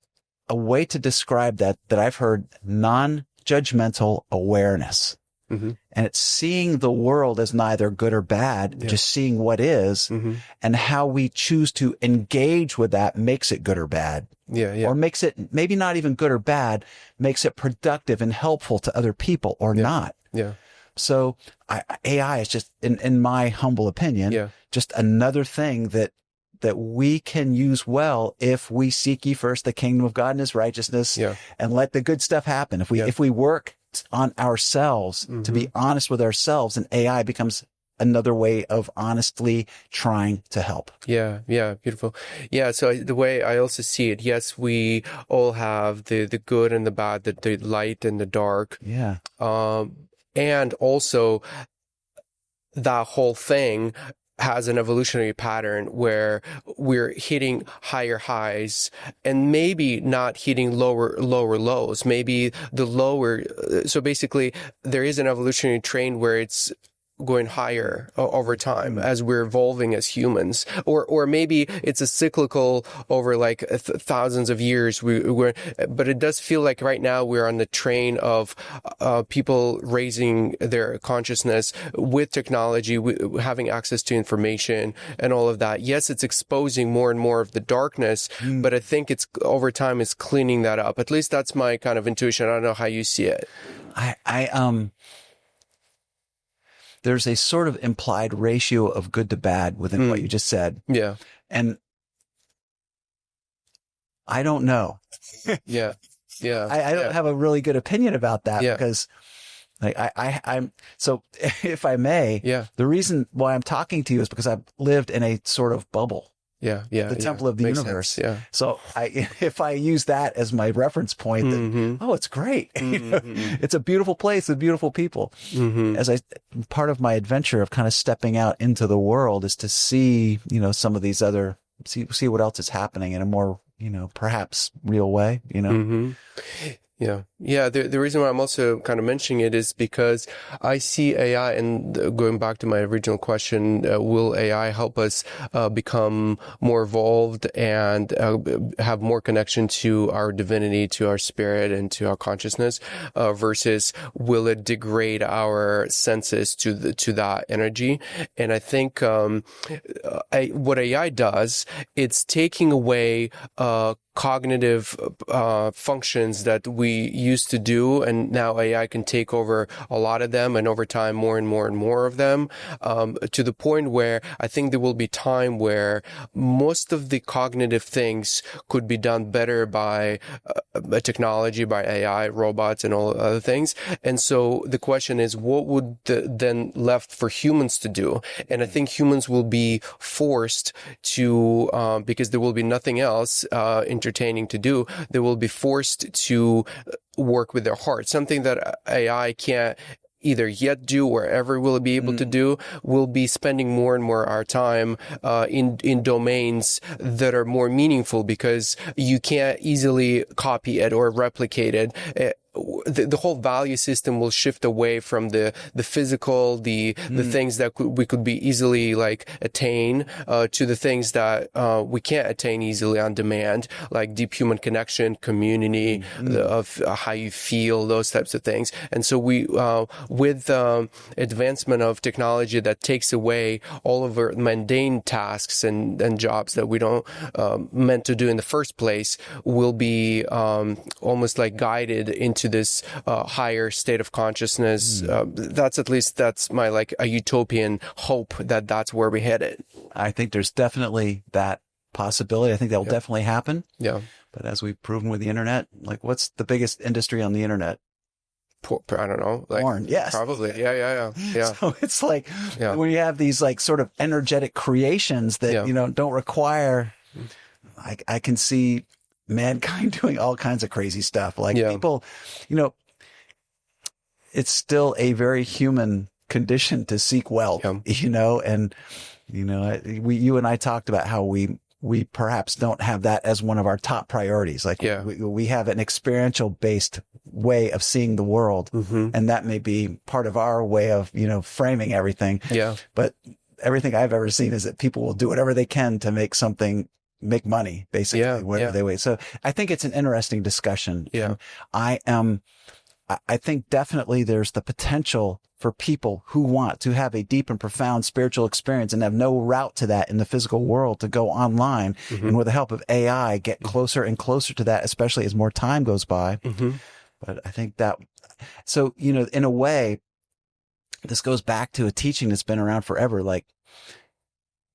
a way to describe that I've heard: non-judgmental awareness. And it's seeing the world as neither good or bad, just seeing what is, and how we choose to engage with that makes it good or bad. Or makes it maybe not even good or bad, makes it productive and helpful to other people or not. So AI is just, in my humble opinion, just another thing that we can use well if we seek ye first the kingdom of God and his righteousness, and let the good stuff happen. If we work on ourselves, to be honest with ourselves, and AI becomes another way of honestly trying to help. Yeah, beautiful. Yeah, so the way I also see it, yes, we all have the good and the bad, the light and the dark. Yeah. And also that whole thing has an evolutionary pattern where we're hitting higher highs and maybe not hitting lower lows. Maybe the lower, so basically there is an evolutionary train where it's going higher over time as we're evolving as humans, or maybe it's a cyclical over like thousands of years. But it does feel like right now we're on the train of people raising their consciousness with technology, having access to information and all of that. Yes, it's exposing more and more of the darkness, but I think it's over time is cleaning that up. At least that's my kind of intuition. I don't know how you see it. There's a sort of implied ratio of good to bad within what you just said. Yeah. And I don't know. Yeah. I don't have a really good opinion about that because I'm, so if I may, the reason why I'm talking to you is because I've lived in a sort of bubble. The temple of the universe. Sense, So if I use that as my reference point, then, it's great. It's a beautiful place with beautiful people. Part of my adventure of kind of stepping out into the world is to see, some of these other, see what else is happening in a more, perhaps real way, Yeah. The reason why I'm also kind of mentioning it is because I see AI, and going back to my original question, will AI help us become more evolved and have more connection to our divinity, to our spirit, and to our consciousness, versus will it degrade our senses to that energy? And I think what AI does, it's taking away cognitive functions that we used to do, and now AI can take over a lot of them, and over time more and more and more of them, to the point where I think there will be time where most of the cognitive things could be done better by technology, by AI, robots, and all other things. And so the question is, what would then left for humans to do? And I think humans will be forced to, because there will be nothing else entertaining to do, they will be forced to work with their heart, something that AI can't either yet do or ever will be able to do. We'll be spending more and more our time in domains that are more meaningful because you can't easily copy it or replicate it. the whole value system will shift away from the physical, the things that we could be easily like attain, to the things that we can't attain easily on demand, like deep human connection, community, of how you feel, those types of things. And so we, with advancement of technology that takes away all of our mundane tasks and jobs that we don't meant to do in the first place, will be almost like guided into this higher state of consciousness. That's my like a utopian hope that that's where we headed. I think there's definitely that possibility. I think that will definitely happen. Yeah. But as we've proven with the internet, like what's the biggest industry on the internet? I don't know. Like, porn. Yes. Probably. Yeah. So it's like when you have these like sort of energetic creations that, don't require, I can see mankind doing all kinds of crazy stuff. Like people, it's still a very human condition to seek wealth, and, you and I talked about how we perhaps don't have that as one of our top priorities. Like we have an experiential based way of seeing the world. And that may be part of our way of, framing everything. Yeah. But everything I've ever seen is that people will do whatever they can to make money, basically, whatever they wait. So I think it's an interesting discussion. Yeah. I think definitely there's the potential for people who want to have a deep and profound spiritual experience and have no route to that in the physical world to go online and with the help of AI get closer and closer to that, especially as more time goes by. But I think that, so, in a way, this goes back to a teaching that's been around forever. Like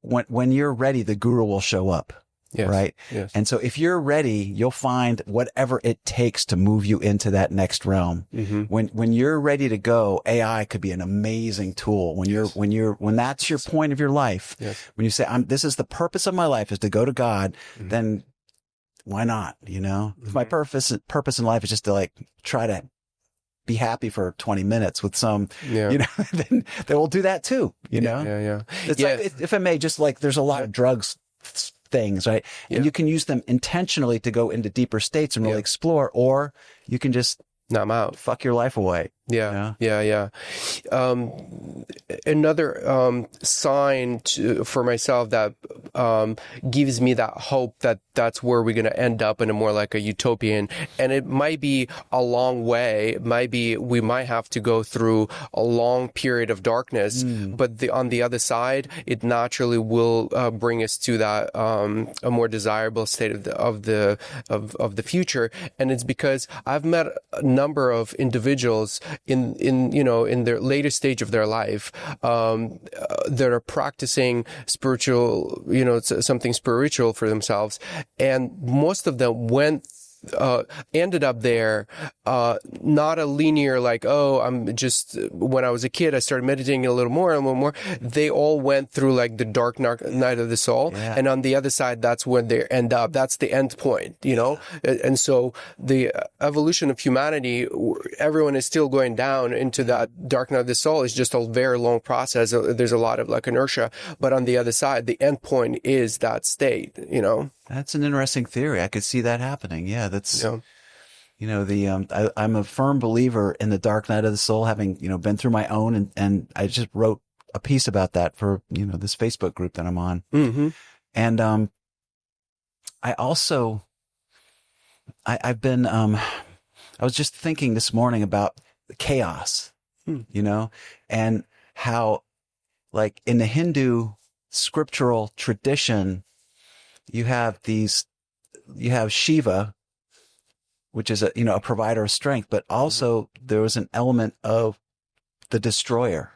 when you're ready, the guru will show up. Yes, right. Yes. And so if you're ready, you'll find whatever it takes to move you into that next realm. When you're ready to go, AI could be an amazing tool. When that's your point of your life, when you say, this is the purpose of my life is to go to God, then why not? If my purpose in life is just to like try to be happy for 20 minutes with some, then they will do that too, Yeah. It's like, if I may, just like there's a lot of drugs things, right? And you can use them intentionally to go into deeper states and really explore, or you can just I'm out. Fuck your life away. Yeah. Another sign for myself that gives me that hope that that's where we're going to end up in a more like a utopian, and it might be a long way. We might have to go through a long period of darkness, but on the other side, it naturally will bring us to that a more desirable state of the future. And it's because I've met a number of individuals in their later stage of their life that are practicing spiritual, something spiritual for themselves, and most of them ended up there, not a linear like, I'm just, when I was a kid, I started meditating a little more and a little more. They all went through like the dark night of the soul. Yeah. And on the other side, that's when they end up. That's the end point, And so the evolution of humanity, everyone is still going down into that dark night of the soul. It's just a very long process. There's a lot of like inertia, but on the other side, the end point is that state, That's an interesting theory. I could see that happening. Yeah, that's, I'm a firm believer in the dark night of the soul, having, been through my own, and I just wrote a piece about that for, this Facebook group that I'm on. Mm-hmm. And, I also, I've been, I was just thinking this morning about chaos, and how, like, in the Hindu scriptural tradition, you have Shiva, which is a provider of strength, but also there was an element of the destroyer.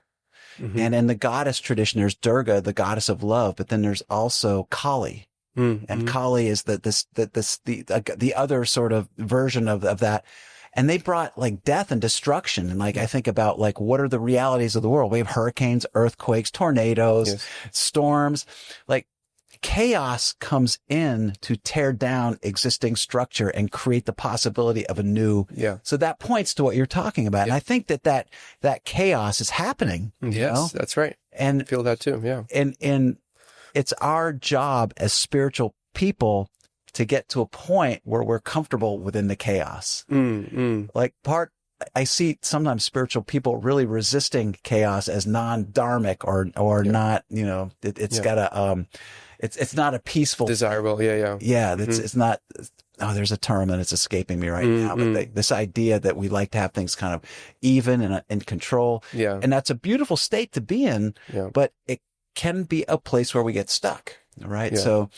Mm-hmm. And in the goddess tradition, there's Durga, the goddess of love, but then there's also Kali. Mm-hmm. And Kali is the other sort of version of that. And they brought like death and destruction. And like, I think about like, what are the realities of the world? We have hurricanes, earthquakes, tornadoes, storms, like, chaos comes in to tear down existing structure and create the possibility of a new. Yeah. So that points to what you're talking about. Yeah. And I think that chaos is happening. Yes, that's right. And I feel that too. Yeah. And it's our job as spiritual people to get to a point where we're comfortable within the chaos. Like I see sometimes spiritual people really resisting chaos as non-dharmic or not, it's got a, it's not a peaceful, desirable. Yeah. Yeah. It's not, oh, there's a term and it's escaping me right now, but this idea that we like to have things kind of even and in control. Yeah. And that's a beautiful state to be in, but it can be a place where we get stuck. Right. Yeah. So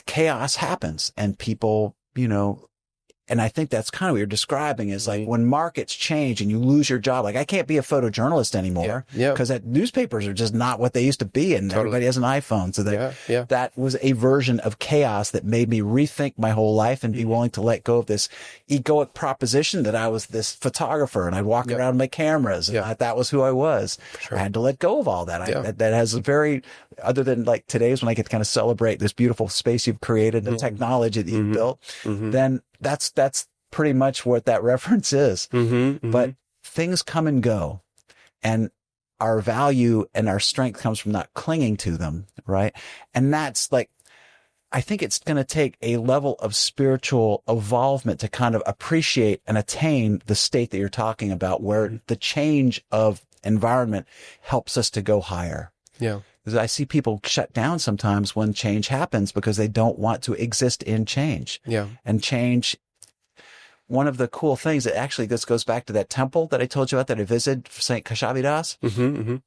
chaos happens and people, and I think that's kind of what you're describing is like when markets change and you lose your job, like I can't be a photojournalist anymore because that newspapers are just not what they used to be. And everybody has an iPhone. So that was a version of chaos that made me rethink my whole life and be willing to let go of this egoic proposition that I was this photographer and I'd walk around with my cameras and that was who I was. Sure. I had to let go of all that. That has a very, other than like today's when I get to kind of celebrate this beautiful space you've created and technology that you've built, then that's pretty much what that reference is. But things come and go and our value and our strength comes from not clinging to them. Right. And that's like, I think it's going to take a level of spiritual evolvement to kind of appreciate and attain the state that you're talking about where the change of environment helps us to go higher. Yeah. Because I see people shut down sometimes when change happens because they don't want to exist in change. Yeah. And change, one of the cool things that actually this goes back to that temple that I told you about that I visited, St. Kashabidas.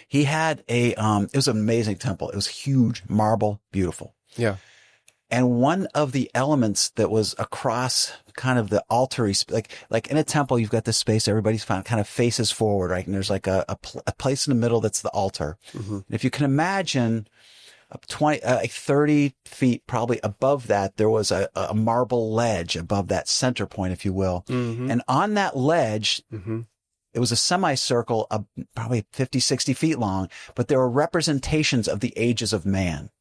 He had it was an amazing temple. It was huge, marble, beautiful. Yeah. And one of the elements that was across kind of the altar, like in a temple, you've got this space, everybody's kind of faces forward, right? And there's like a place in the middle that's the altar. And if you can imagine 30 feet probably above that, there was a marble ledge above that center point, if you will. And on that ledge, it was a semicircle of probably 50, 60 feet long, but there were representations of the ages of man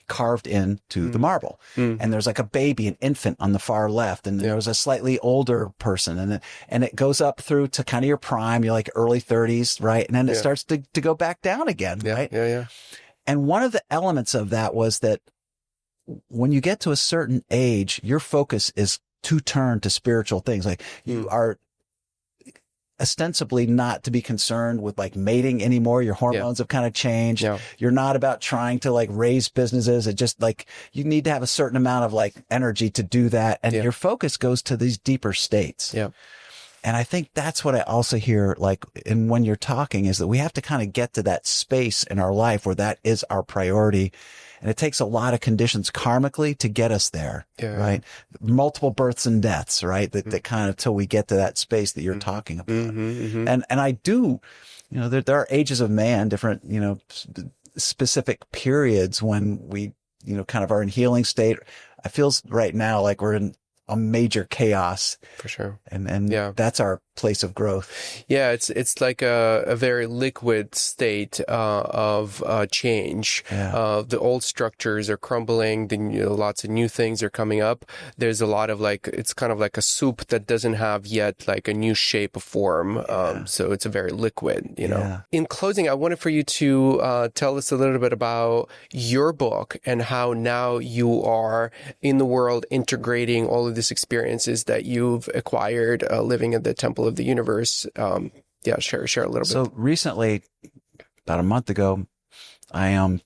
carved into the marble. And there's like a baby, an infant on the far left. And there was a slightly older person and it goes up through to kind of your prime, you're like early 30s, right? And then it starts to go back down again, right? And one of the elements of that was that when you get to a certain age, your focus is to turn to spiritual things. Like you are ostensibly not to be concerned with like mating anymore. Your hormones have kind of changed. You're not about trying to like raise businesses. It just like you need to have a certain amount of like energy to do that. And your focus goes to these deeper states. And I think that's what I also hear like in when you're talking is that we have to kind of get to that space in our life where that is our priority. And it takes a lot of conditions karmically to get us there, right? Multiple births and deaths, right? That kind of till we get to that space that you're talking about. And I do, there are ages of man, different, specific periods when we, kind of are in healing state. I feel right now like we're in a major chaos for sure. And that's our place of growth. Yeah. It's like a very liquid state, of, change. The old structures are crumbling. Lots of new things are coming up. There's a lot of it's kind of like a soup that doesn't have yet like a new shape or form. So it's a very liquid, In closing, I wanted for you to, tell us a little bit about your book and how now you are in the world integrating all of these experiences that you've acquired, living at the Temple of the Universe. Share a little bit. So recently, about a month ago, I kind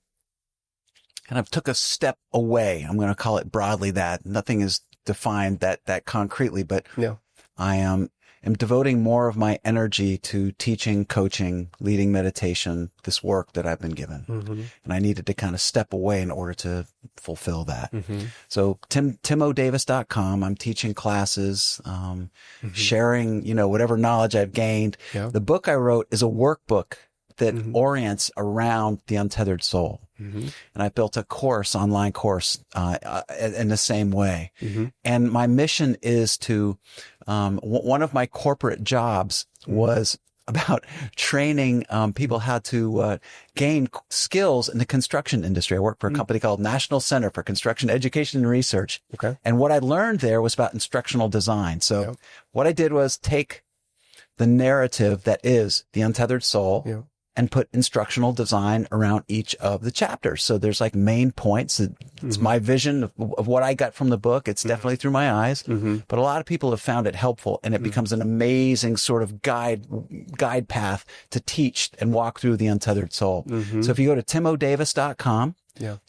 of took a step away. I'm going to call it broadly that. Nothing is defined that concretely, but I am devoting more of my energy to teaching, coaching, leading meditation, this work that I've been given. And I needed to kind of step away in order to fulfill that. So timodavis.com, I'm teaching classes, sharing, whatever knowledge I've gained. The book I wrote is a workbook that orients around the untethered soul. And I built a online course, in the same way. And my mission is to, one of my corporate jobs was about training people how to gain skills in the construction industry. I work for a company called National Center for Construction Education and Research. And what I learned there was about instructional design. So what I did was take the narrative that is the untethered soul and put instructional design around each of the chapters. So there's like main points. It's my vision of what I got from the book. It's definitely through my eyes, but a lot of people have found it helpful, and it becomes an amazing sort of guide path to teach and walk through the untethered soul. So if you go to timodavis.com,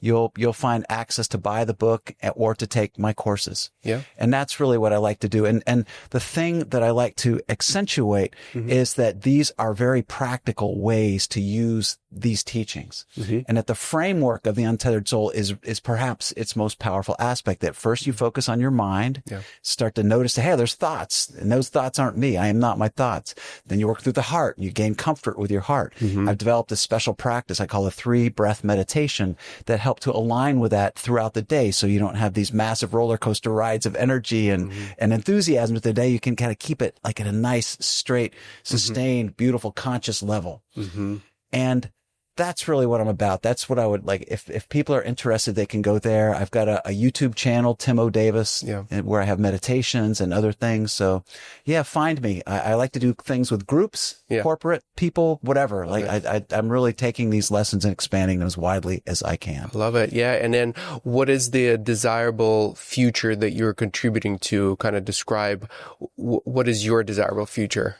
you'll find access to buy the book or to take my courses. And that's really what I like to do. And the thing that I like to accentuate is that these are very practical ways to use these teachings. And that the framework of the untethered soul is perhaps its most powerful aspect. That first you focus on your mind, start to notice, hey, there's thoughts, and those thoughts aren't me. I am not my thoughts. Then you work through the heart. You gain comfort with your heart. I've developed a special practice I call a 3-breath meditation that help to align with that throughout the day. So you don't have these massive roller coaster rides of energy and enthusiasm with the day. You can kind of keep it like at a nice, straight, sustained, beautiful, conscious level. And that's really what I'm about. That's what I would like. If people are interested, they can go there. I've got a YouTube channel, Timo Davis, where I have meditations and other things. So find me. I like to do things with groups, corporate people, whatever. I'm really taking these lessons and expanding them as widely as I can. Love it. Yeah. And then what is the desirable future that you're contributing to? Kind of describe what is your desirable future?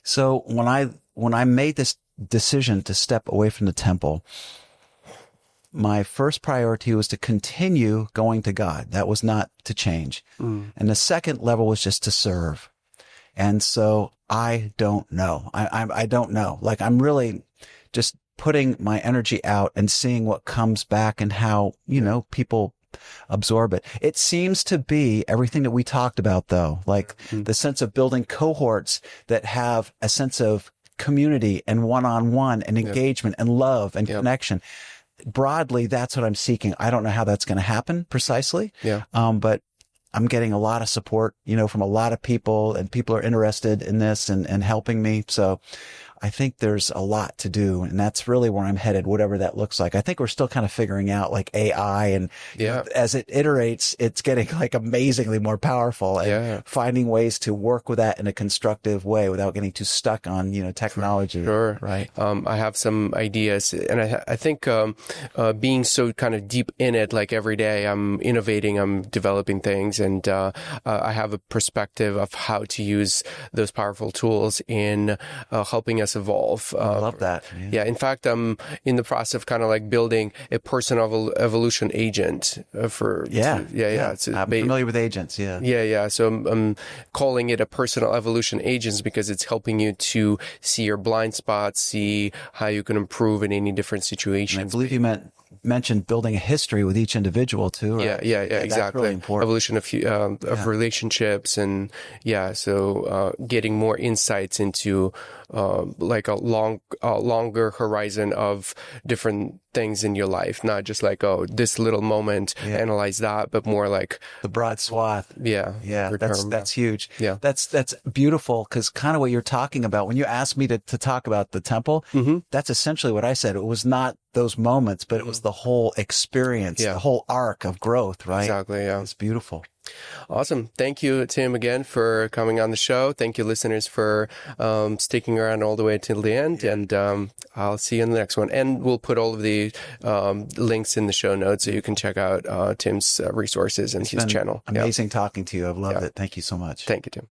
So when I made this decision to step away from the temple, my first priority was to continue going to God. That was not to change. And the second level was just to serve. And so I don't know. I don't know. Like, I'm really just putting my energy out and seeing what comes back and how, people absorb it. It seems to be everything that we talked about, though, like the sense of building cohorts that have a sense of community and one-on-one and engagement and love and connection. Broadly, that's what I'm seeking. I don't know how that's going to happen precisely. But I'm getting a lot of support, from a lot of people, and people are interested in this and helping me. So I think there's a lot to do, and that's really where I'm headed, whatever that looks like. I think we're still kind of figuring out like AI, and as it iterates, it's getting like amazingly more powerful, and finding ways to work with that in a constructive way without getting too stuck on, technology. Sure. Right. I have some ideas, and I think being so kind of deep in it, like every day I'm innovating, I'm developing things, and I have a perspective of how to use those powerful tools in helping us evolve. I love that. In fact, I'm in the process of kind of like building a personal evolution agent for. I'm familiar with agents. So I'm calling it a personal evolution agent because it's helping you to see your blind spots, see how you can improve in any different situation. I believe you mentioned building a history with each individual too, right? Exactly. That's really important. Evolution of relationships, and so getting more insights into like a longer horizon of different things in your life, not just like, this little moment, analyze that, but more like the broad swath. That's huge. That's beautiful, because kind of what you're talking about when you asked me to talk about the temple, that's essentially what I said. It was not those moments, but it was the whole experience, the whole arc of growth, right? Exactly. It's beautiful. Awesome. Thank you, Tim, again for coming on the show. Thank you, listeners, for sticking around all the way till the end. And I'll see you in the next one. And we'll put all of the links in the show notes so you can check out Tim's resources and his channel. Amazing talking to you. I've loved it. Thank you so much. Thank you, Tim.